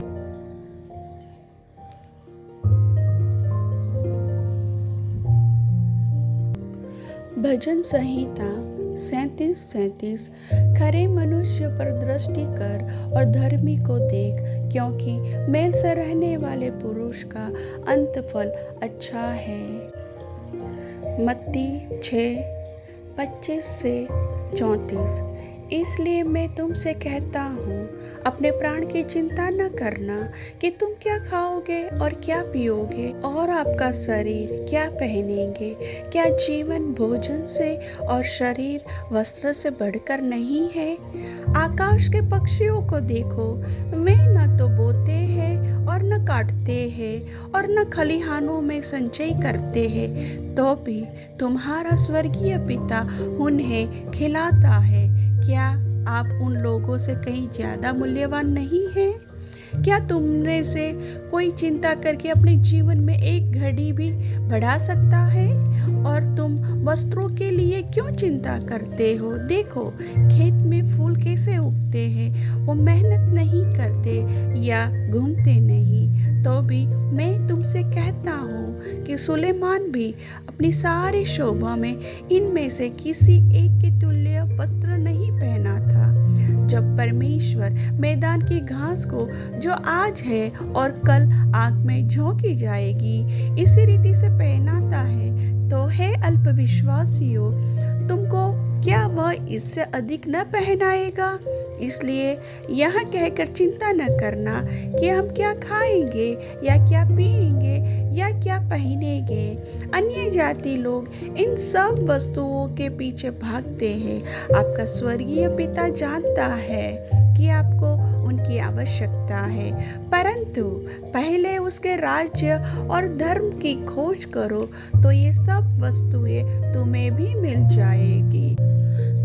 भजन संहिता 37:37। खरे मनुष्य पर दृष्टि कर और धर्मी को देख, क्योंकि मेल से रहने वाले पुरुष का अंतफल अच्छा है। मत्ती 6:25-34। इसलिए मैं तुमसे कहता हूँ, अपने प्राण की चिंता न करना कि तुम क्या खाओगे और क्या पियोगे, और आपका शरीर क्या पहनेंगे। क्या जीवन भोजन से और शरीर वस्त्र से बढ़कर नहीं है। आकाश के पक्षियों को देखो, वे न तो बोते हैं और न काटते हैं और न खलिहानों में संचय करते हैं, तो भी तुम्हारा स्वर्गीय पिता उन्हें खिलाता है। क्या आप उन लोगों से कहीं ज्यादा मूल्यवान नहीं हैं? क्या तुमने से कोई चिंता करके अपने जीवन में एक घड़ी भी बढ़ा सकता है? और तुम वस्त्रों के लिए क्यों चिंता करते हो? देखो, खेत में फूल कैसे उगते हैं, वो मेहनत नहीं करते या घूमते नहीं। तो भी मैं तुमसे कहता हूँ कि सुलेमान भी अपनी सारी शोभा में इनमें से किसी एक के तुल्य वस्त्र नहीं पहना था। जब परमेश्वर मैदान की घास को, जो आज है और कल आग में झोंकी जाएगी, इसी रीति से पहनाता है, तो हे अल्पविश्वासियों, तुमको क्या वह इससे अधिक न पहनाएगा? इसलिए यह कहकर चिंता न करना कि हम क्या खाएंगे या क्या पिएंगे या क्या पहनेंगे। अन्य जाति लोग इन सब वस्तुओं के पीछे भागते हैं। आपका स्वर्गीय पिता जानता है कि आपको उनकी आवश्यकता है, परंतु पहले उसके राज्य और धर्म की खोज करो, तो ये सब वस्तुएं तुम्हें भी मिल जाएगी।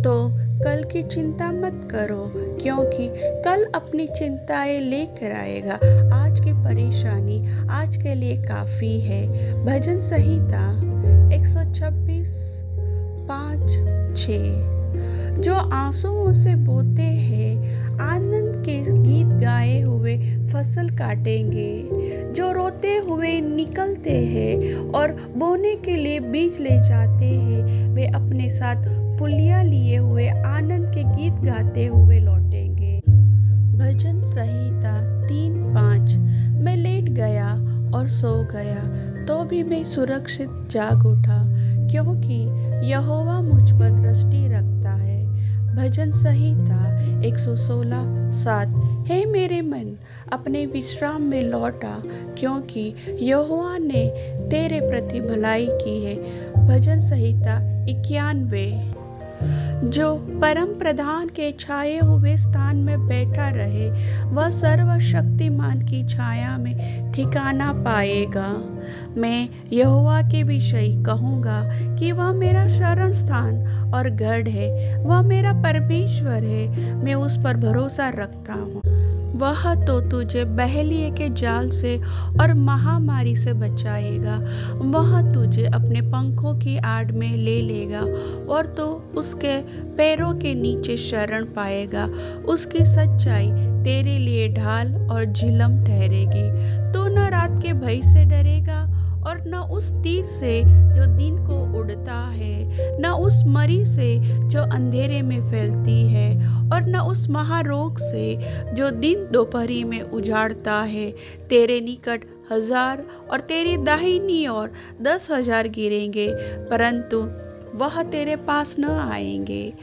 तो कल की चिंता मत करो, क्योंकि कल अपनी चिंताएं लेकर आएगा। आज की परेशानी आज के लिए काफ़ी है। भजन संहिता 126:5-6। जो आंसुओं से बोते हैं, आनंद के गीत गाए हुए फसल काटेंगे। जो रोते हुए निकलते हैं और बोने के लिए बीज ले जाते हैं, वे अपने साथ पुलिया लिए हुए आनंद के गीत गाते हुए लौटेंगे। भजन संहिता 3:5। मैं लेट गया और सो गया, तो भी मैं सुरक्षित जाग उठा, क्योंकि यहोवा मुझ पर दृष्टि रखता है। भजन संहिता 116:7। हे मेरे मन, अपने विश्राम में लौटा, क्योंकि यहोवा ने तेरे प्रति भलाई की है। भजन संहिता 91। जो परम प्रधान के छाए हुए स्थान में बैठा रहे, वह सर्वशक्तिमान की छाया में ठिकाना पाएगा। मैं यहोवा के विषय कहूँगा कि वह मेरा शरण स्थान और गढ़ है, वह मेरा परमेश्वर है, मैं उस पर भरोसा रखता हूँ। वह तो तुझे बहेलिए के जाल से और महामारी से बचाएगा। वह तुझे अपने पंखों की आड़ में ले लेगा और तो उसके पैरों के नीचे शरण पाएगा। उसकी सच्चाई तेरे लिए ढाल और झिलम ठहरेगी। तू न रात के भय से डरेगा और न उस तीर से जो दिन को उड़ता है, न उस मरी से जो अंधेरे में फैलती है, और न उस महारोग से जो दिन दोपहरी में उजाड़ता है। तेरे निकट 1000 और तेरी दाहिनी ओर 10,000 गिरेंगे, परंतु वह तेरे पास न आएंगे।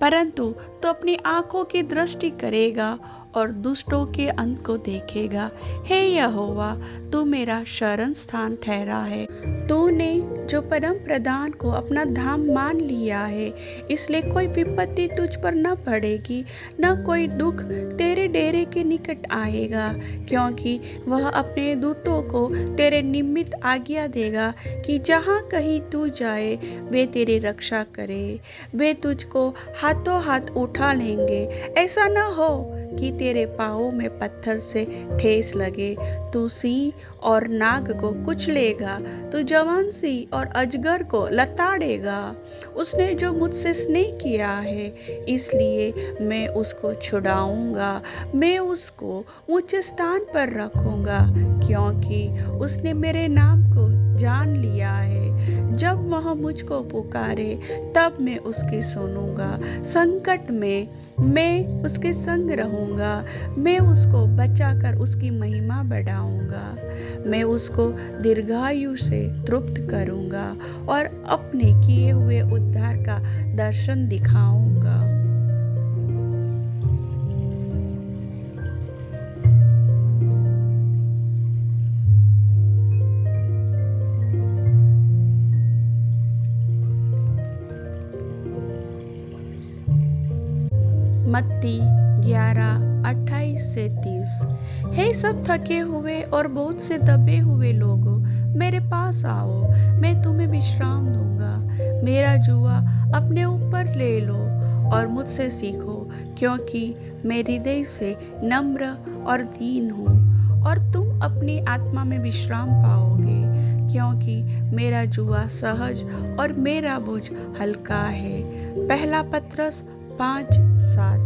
परंतु तो अपनी आंखों की दृष्टि करेगा और दुष्टों के अंत को देखेगा। हे यहोवा, तू मेरा शरण स्थान ठहरा है। तूने जो परम प्रधान को अपना धाम मान लिया है, इसलिए कोई विपत्ति तुझ पर न पड़ेगी, न कोई दुख तेरे डेरे के निकट आएगा, क्योंकि वह अपने दूतों को तेरे निमित्त आज्ञा देगा कि जहाँ कहीं तू जाए वे तेरी रक्षा करे। वे तुझको हाथों हाथ उठा लेंगे, ऐसा न हो कि तेरे पाँवों में पत्थर से ठेस लगे। तू सिंह और नाग को कुचलेगा, तू जवान सिंह और अजगर को लताड़ेगा। उसने जो मुझसे स्नेह किया है, इसलिए मैं उसको छुड़ाऊंगा। मैं उसको ऊंचे स्थान पर रखूंगा, क्योंकि उसने मेरे नाम को जान लिया है। जब वह मुझको पुकारे, तब मैं उसकी सुनूंगा। संकट में मैं उसके संग रहूंगा। मैं उसको बचाकर उसकी महिमा बढ़ाऊंगा। मैं उसको दीर्घायु से तृप्त करूंगा और अपने किए हुए उद्धार का दर्शन दिखाऊंगा। मत्ती 11:28-30। हे सब थके हुए और बहुत से दबे हुए लोगों, मेरे पास आओ, मैं तुम्हें विश्राम दूंगा। मेरा जुआ अपने ऊपर ले लो और मुझसे सीखो, क्योंकि मैं हृदय से नम्र और दीन हूँ, और तुम अपनी आत्मा में विश्राम पाओगे, क्योंकि मेरा जुआ सहज और मेरा बोझ हल्का है। पहला पत्रस 5:7।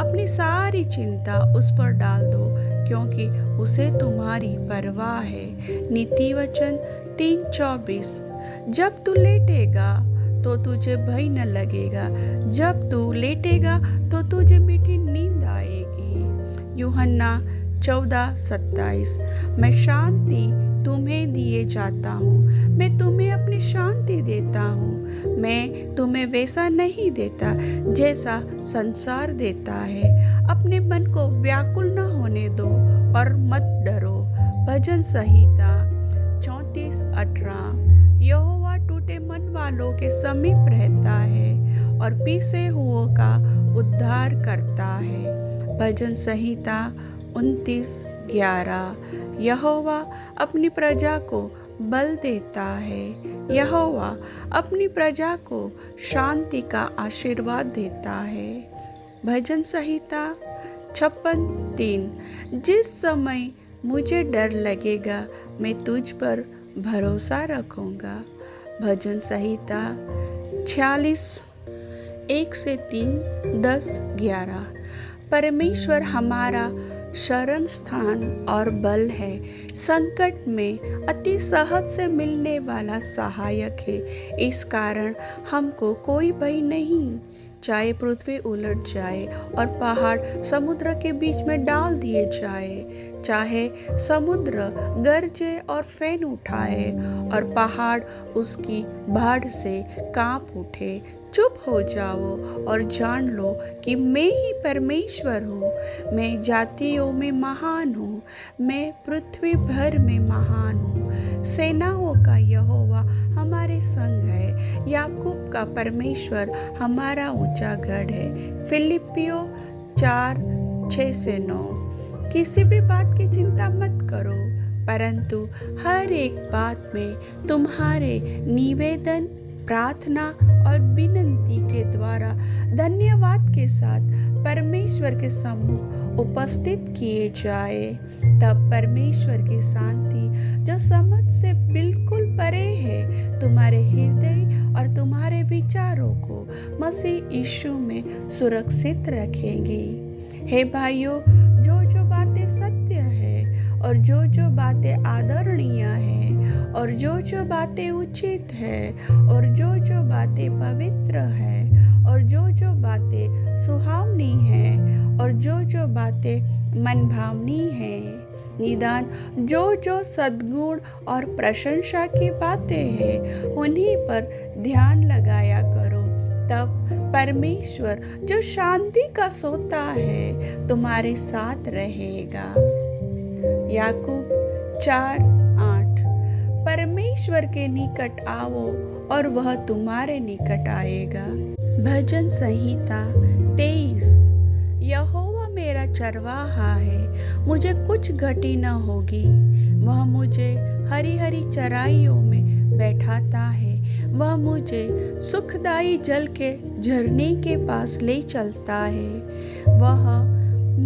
अपनी सारी चिंता उस पर डाल दो, क्योंकि उसे तुम्हारी परवाह है। नीति वचन 3:24। जब तू लेटेगा तो तुझे भय न लगेगा, जब तू लेटेगा तो तुझे मीठी नींद आएगी। यूहन्ना 14:27। मैं शांति तुम्हें दिए जाता हूँ, मैं तुम्हें अपनी शांति देता हूँ। मैं तुम्हें वैसा नहीं देता जैसा संसार देता है। अपने मन को व्याकुल न होने दो और मत डरो। भजन संहिता 34:18। यहोवा टूटे मन वालों के समीप रहता है और पीसे हुओं का उद्धार करता है। भजन संहिता 29:11। यहोवा अपनी प्रजा को बल देता है। यहोवा अपनी प्रजा को शांति का आशीर्वाद देता है। भजन संहिता 56:3। जिस समय मुझे डर लगेगा, मैं तुझ पर भरोसा रखूंगा। भजन संहिता 46:1-3, 10-11। परमेश्वर हमारा शरण स्थान और बल है, संकट में अति सहज से मिलने वाला सहायक है। इस कारण हमको कोई भय नहीं, चाहे पृथ्वी उलट जाए और पहाड़ समुद्र के बीच में डाल दिए जाए, चाहे समुद्र गरजे और फेन उठाए और पहाड़ उसकी बाढ़ से कांप उठे। चुप हो जाओ और जान लो कि मैं ही परमेश्वर हूँ। मैं जातियों में महान हूँ, मैं पृथ्वी भर में महान हूँ। सेनाओं का यहोवा हमारे संग है, याकूब का परमेश्वर हमारा ऊंचा गढ़ है। फिलिपियों 4:6-9। किसी भी बात की चिंता मत करो, परंतु हर एक बात में तुम्हारे निवेदन, प्रार्थना और विनती के द्वारा धन्यवाद के साथ परमेश्वर के सम्मुख उपस्थित किए जाए। तब परमेश्वर की शांति, जो समझ से बिल्कुल परे है, तुम्हारे हृदय और तुम्हारे विचारों को मसीह यीशु में सुरक्षित रखेगी। हे भाइयों, जो जो बातें सत्य है और जो जो बातें आदरणीय हैं और जो जो बातें उचित है और जो जो बातें पवित्र है और जो जो बातें सुहावनी है और जो जो बातें मनभावनी है, निदान जो जो सद्गुण और प्रशंसा की बातें हैं, उन्हीं पर ध्यान लगाया करो। तब परमेश्वर जो शांति का सोता है तुम्हारे साथ रहेगा। याकूब 4:8। परमेश्वर के निकट आओ और वह तुम्हारे निकट आएगा। भजन संहिता 23। यहोवा मेरा चरवाहा है, मुझे कुछ घटी न होगी। वह मुझे हरी हरी चराइयों में बैठाता है, वह मुझे सुखदाई जल के झरने के पास ले चलता है, वह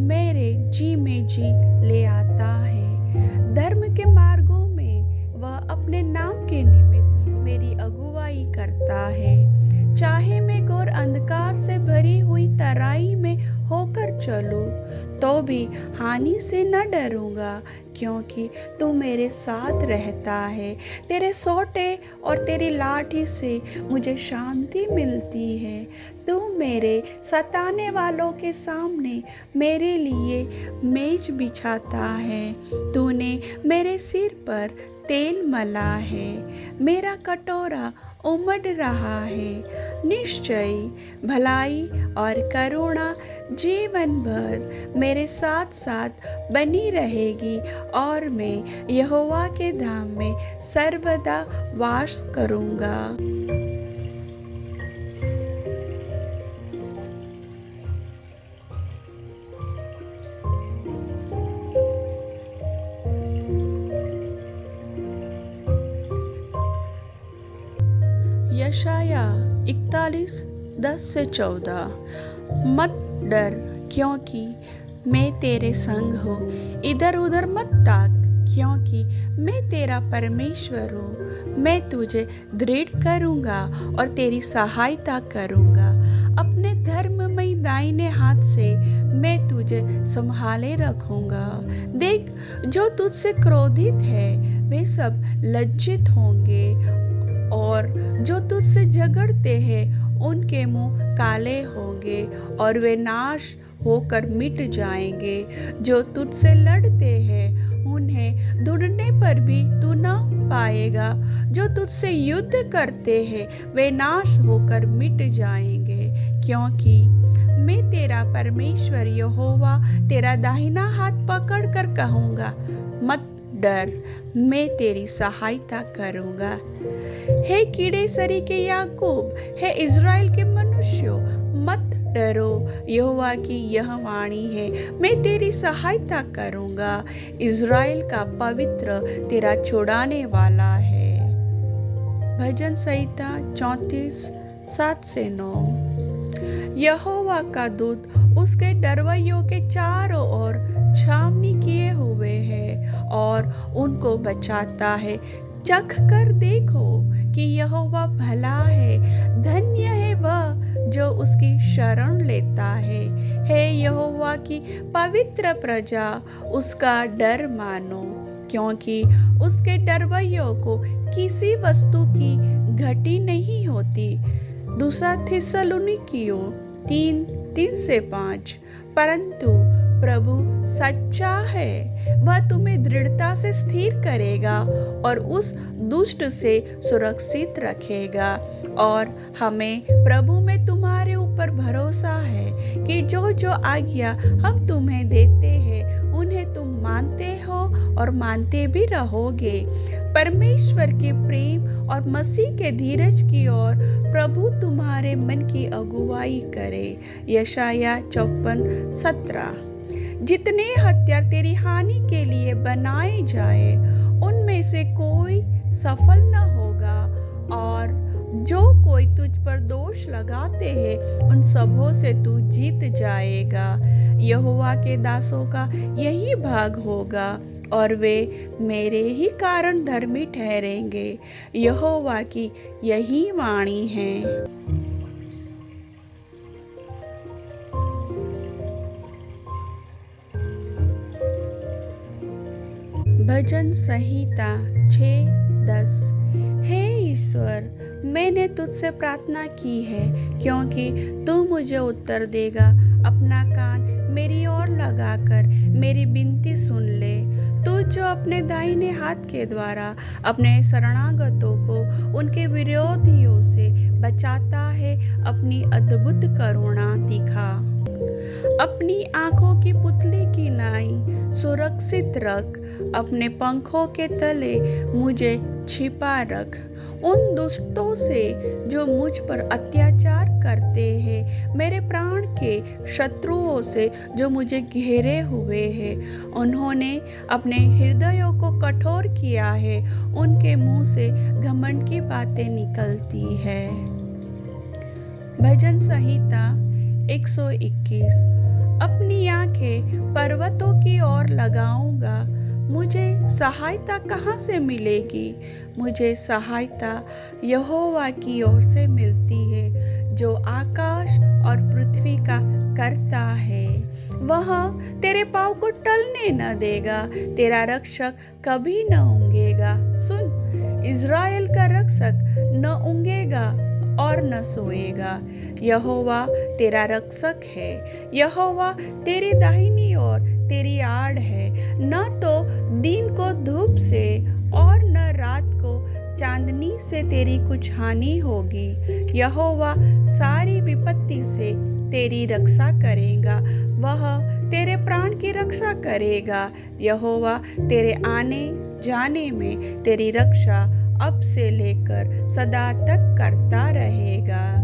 मेरे जी में जी ले आता है। धर्म के मार्गों में वह अपने नाम के निमित्त मेरी अगुवाई करता है। चाहे मैं घोर अंधकार से भरी हुई तराई में होकर चलूं, तो भी हानि से न डरूंगा, क्योंकि तू मेरे साथ रहता है। तेरे सोटे और तेरी लाठी से मुझे शांति मिलती है। तू मेरे सताने वालों के सामने मेरे लिए मेज बिछाता है। तूने मेरे सिर पर तेल मला है, मेरा कटोरा उमड़ रहा है। निश्चय भलाई और करुणा जीवन भर मेरे साथ साथ बनी रहेगी, और मैं यहोवा के धाम में सर्वदा वास करूँगा। यशाया 41:10-14। मत डर, क्योंकि मैं तेरे संग हूँ। इधर उधर मत ताक, क्योंकि मैं तेरा परमेश्वर हूँ। मैं तुझे दृढ़ करूँगा और तेरी सहायता करूँगा। अपने धर्ममय दाहिने हाथ से मैं तुझे संभाले रखूँगा। देख, जो तुझसे क्रोधित है वे सब लज्जित होंगे, और जो तुझसे झगड़ते हैं उनके मुंह काले होंगे और वे नाश होकर मिट जाएंगे। जो तुझसे लड़ते हैं उन्हें ढूंढने पर भी तू न पाएगा। जो तुझसे युद्ध करते हैं वे नाश होकर मिट जाएंगे, क्योंकि मैं तेरा परमेश्वर यहोवा तेरा दाहिना हाथ पकड़ कर कहूँगा, मत डर, मैं तेरी सहायता करूँगा। हे कीड़े सरी के याकूब, हे इज़राइल के मनुष्यों, मत डरो। यहोवा की यह वाणी है, मैं तेरी सहायता करूँगा। इज़राइल का पवित्र तेरा छुड़ाने वाला है। भजन संहिता 34:7-9। यहोवा का दूत उसके डरवैयों के चारों ओर छावनी किए हुए है और उनको बचाता है। चख कर देखो कि यहोवा भला है, धन्य है वह जो उसकी शरण लेता है। हे यहोवा की पवित्र प्रजा, उसका डर मानो, क्योंकि उसके डरवैयों को किसी वस्तु की घटी नहीं होती। दूसरा थिस्सलुनीकियों 3:3-5। परंतु प्रभु सच्चा है, वह तुम्हें दृढ़ता से स्थिर करेगा और उस दुष्ट से सुरक्षित रखेगा। और हमें प्रभु में तुम्हारे ऊपर भरोसा है कि जो जो आज्ञा हम तुम्हें देते हैं उन्हें तुम मानते हो और मानते भी रहोगे। परमेश्वर के प्रेम और मसीह के धीरज की ओर प्रभु तुम्हारे मन की अगुवाई करे। यशाया 54:17। जितने हथियार तेरी हानि के लिए बनाए जाए उनमें से कोई सफल न होगा, और जो कोई तुझ पर दोष लगाते हैं उन सबों से तू जीत जाएगा। यहोवा के दासों का यही भाग होगा और वे मेरे ही कारण धर्मी ठहरेंगे। यहोवा की यही वाणी है। भजन संहिता 6:10। हे ईश्वर, मैंने तुझसे प्रार्थना की है, क्योंकि तू मुझे उत्तर देगा। अपना कान मेरी ओर लगाकर मेरी विनती सुन ले। तू जो अपने दाहिने हाथ के द्वारा अपने शरणागतों को उनके विरोधियों से बचाता है, अपनी अद्भुत करुणा दिखा। अपनी आंखों की पुतली की नाई सुरक्षित रख, अपने पंखों के तले मुझे छिपा रख। उन दुष्टों से जो मुझ पर अत्याचार करते हैं, मेरे प्राण के शत्रुओं से जो मुझे घेरे हुए हैं, उन्होंने अपने हृदयों को कठोर किया है, उनके मुंह से घमंड की बातें निकलती है। भजन संहिता 121। अपनी आंखें पर्वतों की ओर लगाऊंगा, मुझे सहायता कहाँ से मिलेगी? मुझे सहायता यहोवा की ओर से मिलती है, जो आकाश और पृथ्वी का करता है। वह तेरे पाँव को टलने न देगा, तेरा रक्षक कभी न ऊँघेगा। सुन, इज़राइल का रक्षक न ऊँघेगा और न सोएगा। यहोवा तेरा रक्षक है, यहोवा तेरी दाहिनी ओर तेरी आड़ है। न तो दिन को धूप से और न रात को चांदनी से तेरी कुछ हानि होगी। यहोवा सारी विपत्ति से तेरी रक्षा करेगा, वह तेरे प्राण की रक्षा करेगा। यहोवा तेरे आने जाने में तेरी रक्षा अब से लेकर सदा तक करता रहेगा।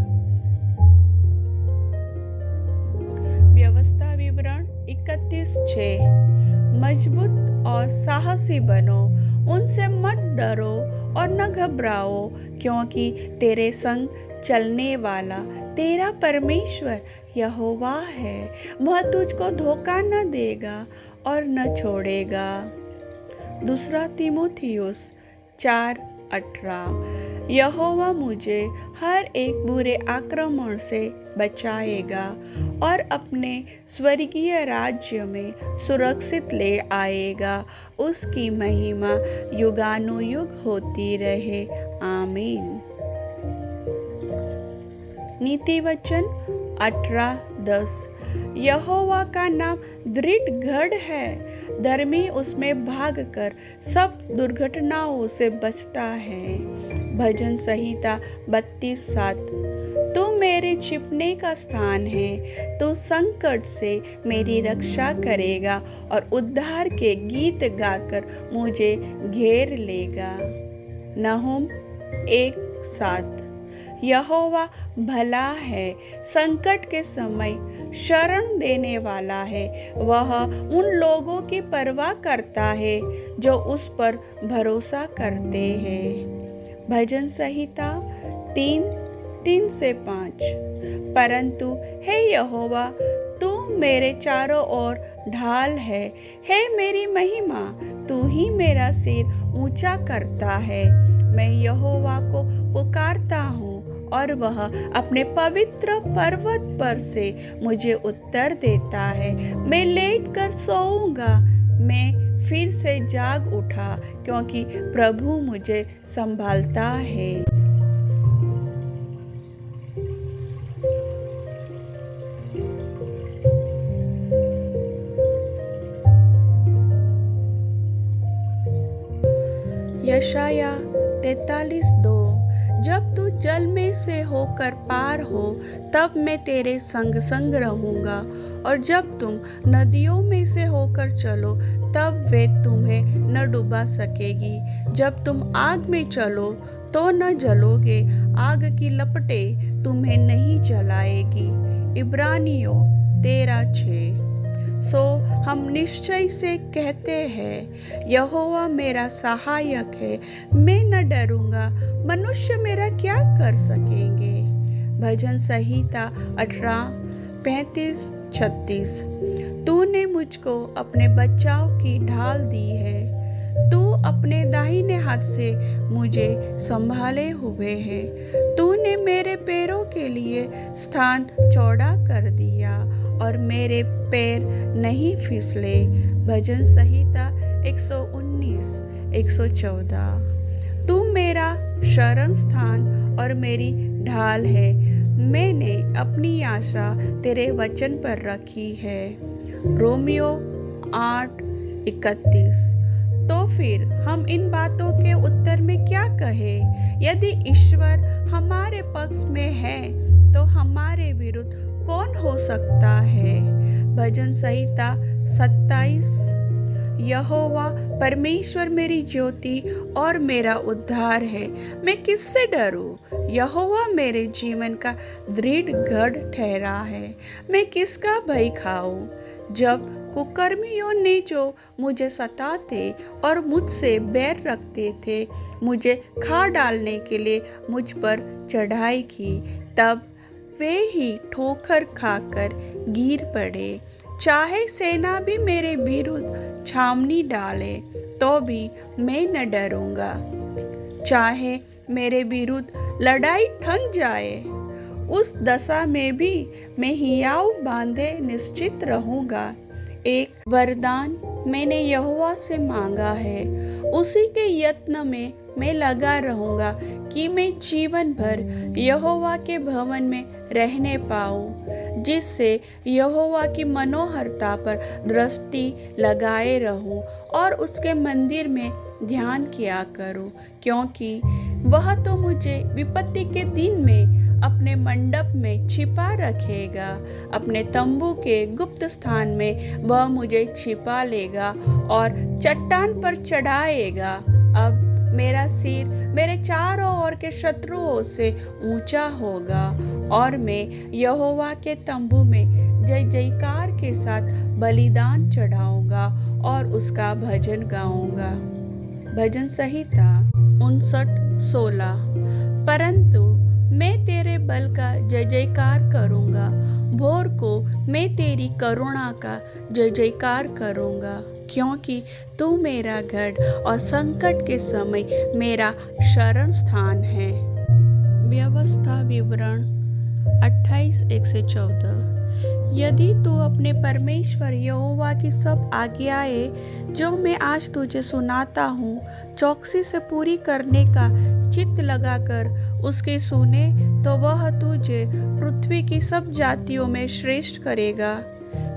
व्यवस्था विवरण 31:6। मजबूत और साहसी बनो, उनसे मत डरो और न घबराओ, क्योंकि तेरे संग चलने वाला तेरा परमेश्वर यहोवा है। वह तुझको धोखा न देगा और न छोड़ेगा। दूसरा तीमुथियुस 4:18। यहोवा मुझे हर एक बुरे आक्रमण से बचाएगा और अपने स्वर्गीय राज्य में सुरक्षित ले आएगा। उसकी महिमा युगानुयुग होती रहे। आमीन। नीति वचन 18:10। यहोवा का नाम दृढ़ गढ़ है, धर्मी उसमें भागकर सब दुर्घटनाओं से बचता है। भजन संहिता 32:7। तू मेरे छिपने का स्थान है, तू संकट से मेरी रक्षा करेगा और उद्धार के गीत गाकर मुझे घेर लेगा। नहूम 1:7। यहोवा भला है, संकट के समय शरण देने वाला है। वह उन लोगों की परवाह करता है जो उस पर भरोसा करते हैं। भजन संहिता 3:3-5। परंतु हे यहोवा, तू मेरे चारों ओर ढाल है। हे मेरी महिमा, तू ही मेरा सिर ऊंचा करता है। मैं यहोवा को पुकारता हूँ और वह अपने पवित्र पर्वत पर से मुझे उत्तर देता है। मैं लेट कर सोऊंगा, मैं फिर से जाग उठा, क्योंकि प्रभु मुझे संभालता है। यशाया 43:2। जब तू जल में से होकर पार हो, तब मैं तेरे संग संग रहूंगा, और जब तुम नदियों में से होकर चलो, तब वे तुम्हें न डुबा सकेगी। जब तुम आग में चलो तो न जलोगे, आग की लपटें तुम्हें नहीं जलाएगी। इब्रानियों 13:6। सो हम निश्चय से कहते हैं, यहोवा मेरा सहायक है, मैं न डरूंगा। मनुष्य मेरा क्या कर सकेंगे? भजन संहिता 18:35-36। तूने मुझको अपने बचाव की ढाल दी है, तू अपने दाहिने हाथ से मुझे संभाले हुए है। तूने मेरे पैरों के लिए स्थान चौड़ा कर दिया और मेरे पैर नहीं फिसले। भजन संहिता 119:114। तू मेरा शरण स्थान और मेरी ढाल है, मैंने अपनी आशा तेरे वचन पर रखी है। रोमियो 8:31। तो फिर हम इन बातों के उत्तर में क्या कहें? यदि ईश्वर हमारे पक्ष में है तो हमारे विरुद्ध कौन हो सकता है? भजन संहिता 27। यहोवा परमेश्वर मेरी ज्योति और मेरा उद्धार है, मैं किससे डरूं? यहोवा मेरे जीवन का दृढ़ गढ़ ठहरा है, मैं किसका भय खाऊं? जब कुकर्मियों ने जो मुझे सताते और मुझसे बैर रखते थे, मुझे खा डालने के लिए मुझ पर चढ़ाई की, तब वे ही ठोकर खाकर गिर पड़े। चाहे सेना भी मेरे विरुद्ध छावनी डाले तो भी मैं न डरूंगा। चाहे मेरे विरुद्ध लड़ाई ठन जाए, उस दशा में भी मैं हियाव बांधे निश्चित रहूंगा। एक वरदान मैंने यहोवा से मांगा है, उसी के यत्न में मैं लगा रहूंगा कि मैं जीवन भर यहोवा के भवन में रहने पाऊं, जिससे यहोवा की मनोहरता पर दृष्टि लगाए रहूं और उसके मंदिर में ध्यान किया करूं, क्योंकि वह तो मुझे विपत्ति के दिन में अपने मंडप में छिपा रखेगा। अपने तंबू के गुप्त स्थान में वह मुझे छिपा लेगा और चट्टान पर चढ़ाएगा। अब मेरा सिर मेरे चारों ओर के शत्रुओं से ऊंचा होगा और मैं यहोवा के तंबू में जय जयकार के साथ बलिदान चढ़ाऊंगा और उसका भजन गाऊंगा। भजन संहिता 59:16। परंतु मैं तेरे बल का जय जयकार करूंगा, भोर को मैं तेरी करुणा का जय जयकार करूंगा, क्योंकि तू मेरा गढ़ और संकट के समय मेरा शरण स्थान है। व्यवस्था विवरण 28:1-14। यदि तू अपने परमेश्वर यहोवा की सब आज्ञाएं जो मैं आज तुझे सुनाता हूँ चौकसी से पूरी करने का चित्त लगाकर उसके सुने, तो वह तुझे पृथ्वी की सब जातियों में श्रेष्ठ करेगा।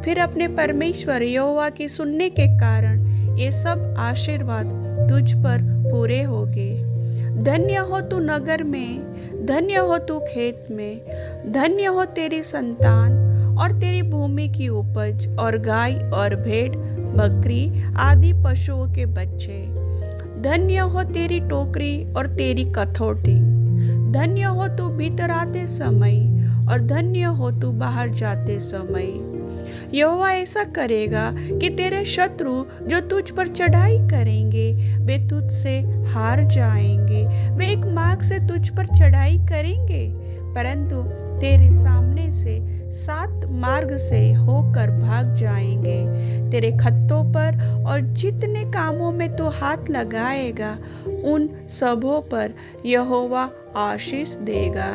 फिर अपने परमेश्वर यहोवा की सुनने के कारण ये सब आशीर्वाद तुझ पर पूरे होंगे। धन्य हो तू नगर में, धन्य हो तू खेत में, धन्य हो तेरी संतान और तेरी भूमि की उपज और गाय और भेड़ बकरी आदि पशुओं के बच्चे। धन्य हो तेरी टोकरी और तेरी कथौटी। धन्य हो तू भीतर आते समय और धन्य हो तू बाहर जाते समय। यहोवा ऐसा करेगा कि तेरे शत्रु जो तुझ पर चढ़ाई करेंगे वे तुझसे हार जाएंगे। वे एक मार्ग से तुझ पर चढ़ाई करेंगे, परंतु तेरे सामने से 7 मार्ग से होकर भाग जाएंगे। तेरे खत्तों पर और जितने कामों में तू हाथ लगाएगा उन सबों पर यहोवा आशीष देगा।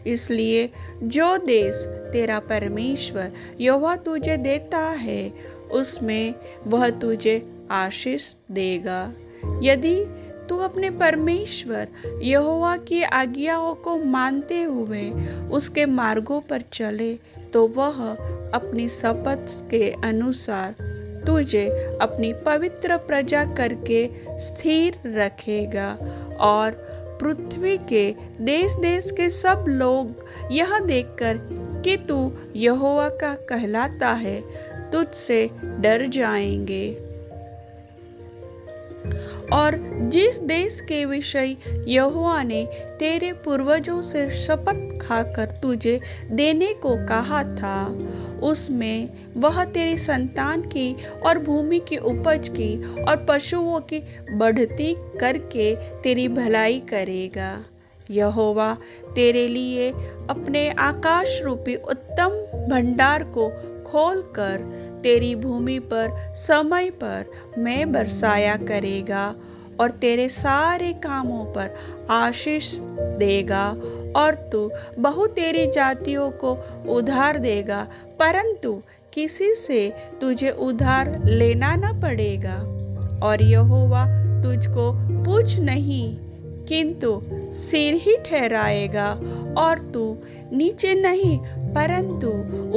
इसलिए जो देश तेरा परमेश्वर यहोवा तुझे देता है उसमें वह तुझे आशीष देगा। यदि तू अपने परमेश्वर यहोवा की आज्ञाओं को मानते हुए उसके मार्गों पर चले, तो वह अपनी शपथ के अनुसार तुझे अपनी पवित्र प्रजा करके स्थिर रखेगा और पृथ्वी के देश देश के सब लोग यह देखकर कि तू यहोवा का कहलाता है तुझसे डर जाएंगे। और जिस देश के विषय यहोवा ने तेरे पूर्वजों से शपथ खाकर तुझे देने को कहा था, उसमें वह तेरी संतान की और भूमि की उपज की और पशुओं की बढ़ती करके तेरी भलाई करेगा। यहोवा तेरे लिए अपने आकाश रूपी उत्तम भंडार को खोलकर तेरी भूमि पर समय पर मैं बरसाया करेगा और तेरे सारे कामों पर आशीष देगा और तू बहु तेरी जातियों को उधार देगा, परंतु किसी से तुझे उधार लेना न पड़ेगा। और यहोवा तुझको पूछ नहीं किंतु सिर ही ठहराएगा और तू नीचे नहीं परंतु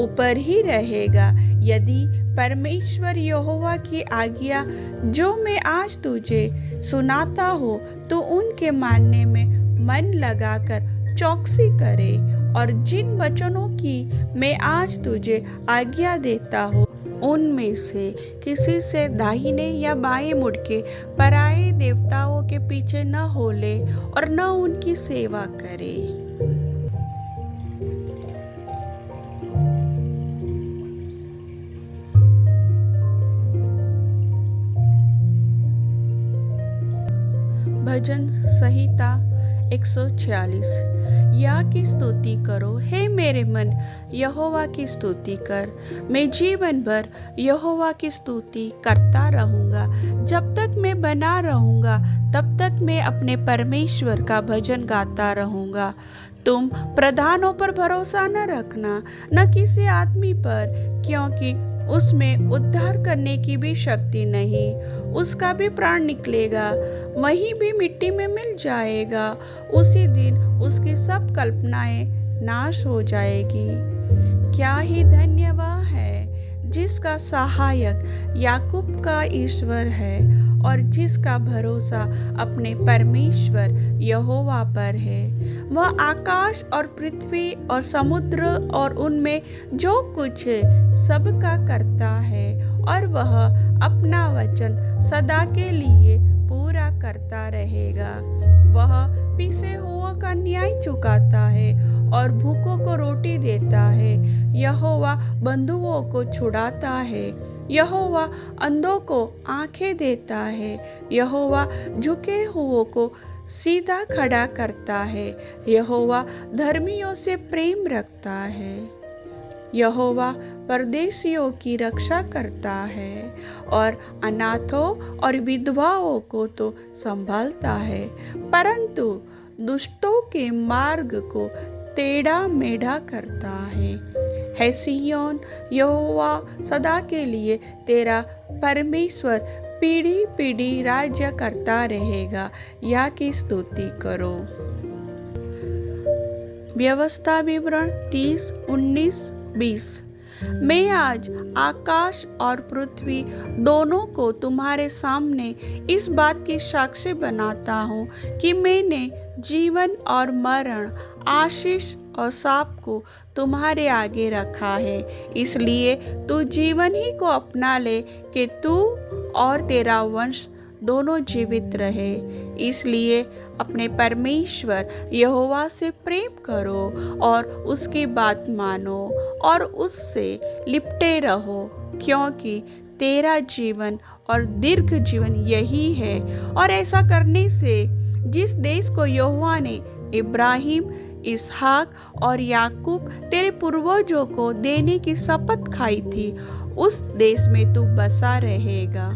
ऊपर ही रहेगा। यदि परमेश्वर यहोवा की आज्ञा जो मैं आज तुझे सुनाता हूँ, तो उनके मानने में मन लगाकर चौकसी करे, और जिन वचनों की मैं आज तुझे आज्ञा देता हूँ, उनमें से किसी से दाहिने या बाएं मुड़ के पराये देवताओं के पीछे न होले और न उनकी सेवा करे। भजन संहिता 146। या की स्तुति करो, हे मेरे मन, यहोवा की स्तुति कर। मैं जीवन भर यहोवा की स्तुति करता रहूँगा। जब तक मैं बना रहूँगा, तब तक मैं अपने परमेश्वर का भजन गाता रहूँगा। तुम प्रधानों पर भरोसा न रखना, न किसी आदमी पर, क्योंकि उसमें उद्धार करने की भी शक्ति नहीं। उसका भी प्राण निकलेगा, वहीं भी मिट्टी में मिल जाएगा। उसी दिन उसकी सब कल्पनाएं नाश हो जाएगी। क्या ही धन्य वह है जिसका सहायक याकूब का ईश्वर है, और जिसका भरोसा अपने परमेश्वर यहोवा पर है। वह आकाश और पृथ्वी और समुद्र और उनमें जो कुछ है सबका करता है, और वह अपना वचन सदा के लिए पूरा करता रहेगा। वह पिसे हुओं का न्याय चुकाता है और भूखों को रोटी देता है। यहोवा बंधुओं को छुड़ाता है। यहोवा अंधों को आंखें देता है। यहोवा झुके हुओं को सीधा खड़ा करता है। यहोवा धर्मियों से प्रेम रखता है। यहोवा परदेशियों की रक्षा करता है, और अनाथों और विधवाओं को तो संभालता है, परंतु दुष्टों के मार्ग को टेढ़ा मेढ़ा करता है सिय्योन, यहोवा सदा के लिए तेरा परमेश्वर पीढ़ी पीढ़ी राज्य करता रहेगा। या की स्तुति करो। व्यवस्था विवरण 30, 19, 20। मैं आज आकाश और पृथ्वी दोनों को तुम्हारे सामने इस बात की साक्षी बनाता हूँ कि मैंने जीवन और मरण, आशीष और शाप को तुम्हारे आगे रखा है। इसलिए तू जीवन ही को अपना ले कि तू और तेरा वंश दोनों जीवित रहे। इसलिए अपने परमेश्वर यहोवा से प्रेम करो और उसकी बात मानो और उससे लिपटे रहो, क्योंकि तेरा जीवन और दीर्घ जीवन यही है। और ऐसा करने से जिस देश को यहोवा ने इब्राहिम, इसहाक और याकूब तेरे पूर्वजों को देने की शपथ खाई थी, उस देश में तू बसा रहेगा।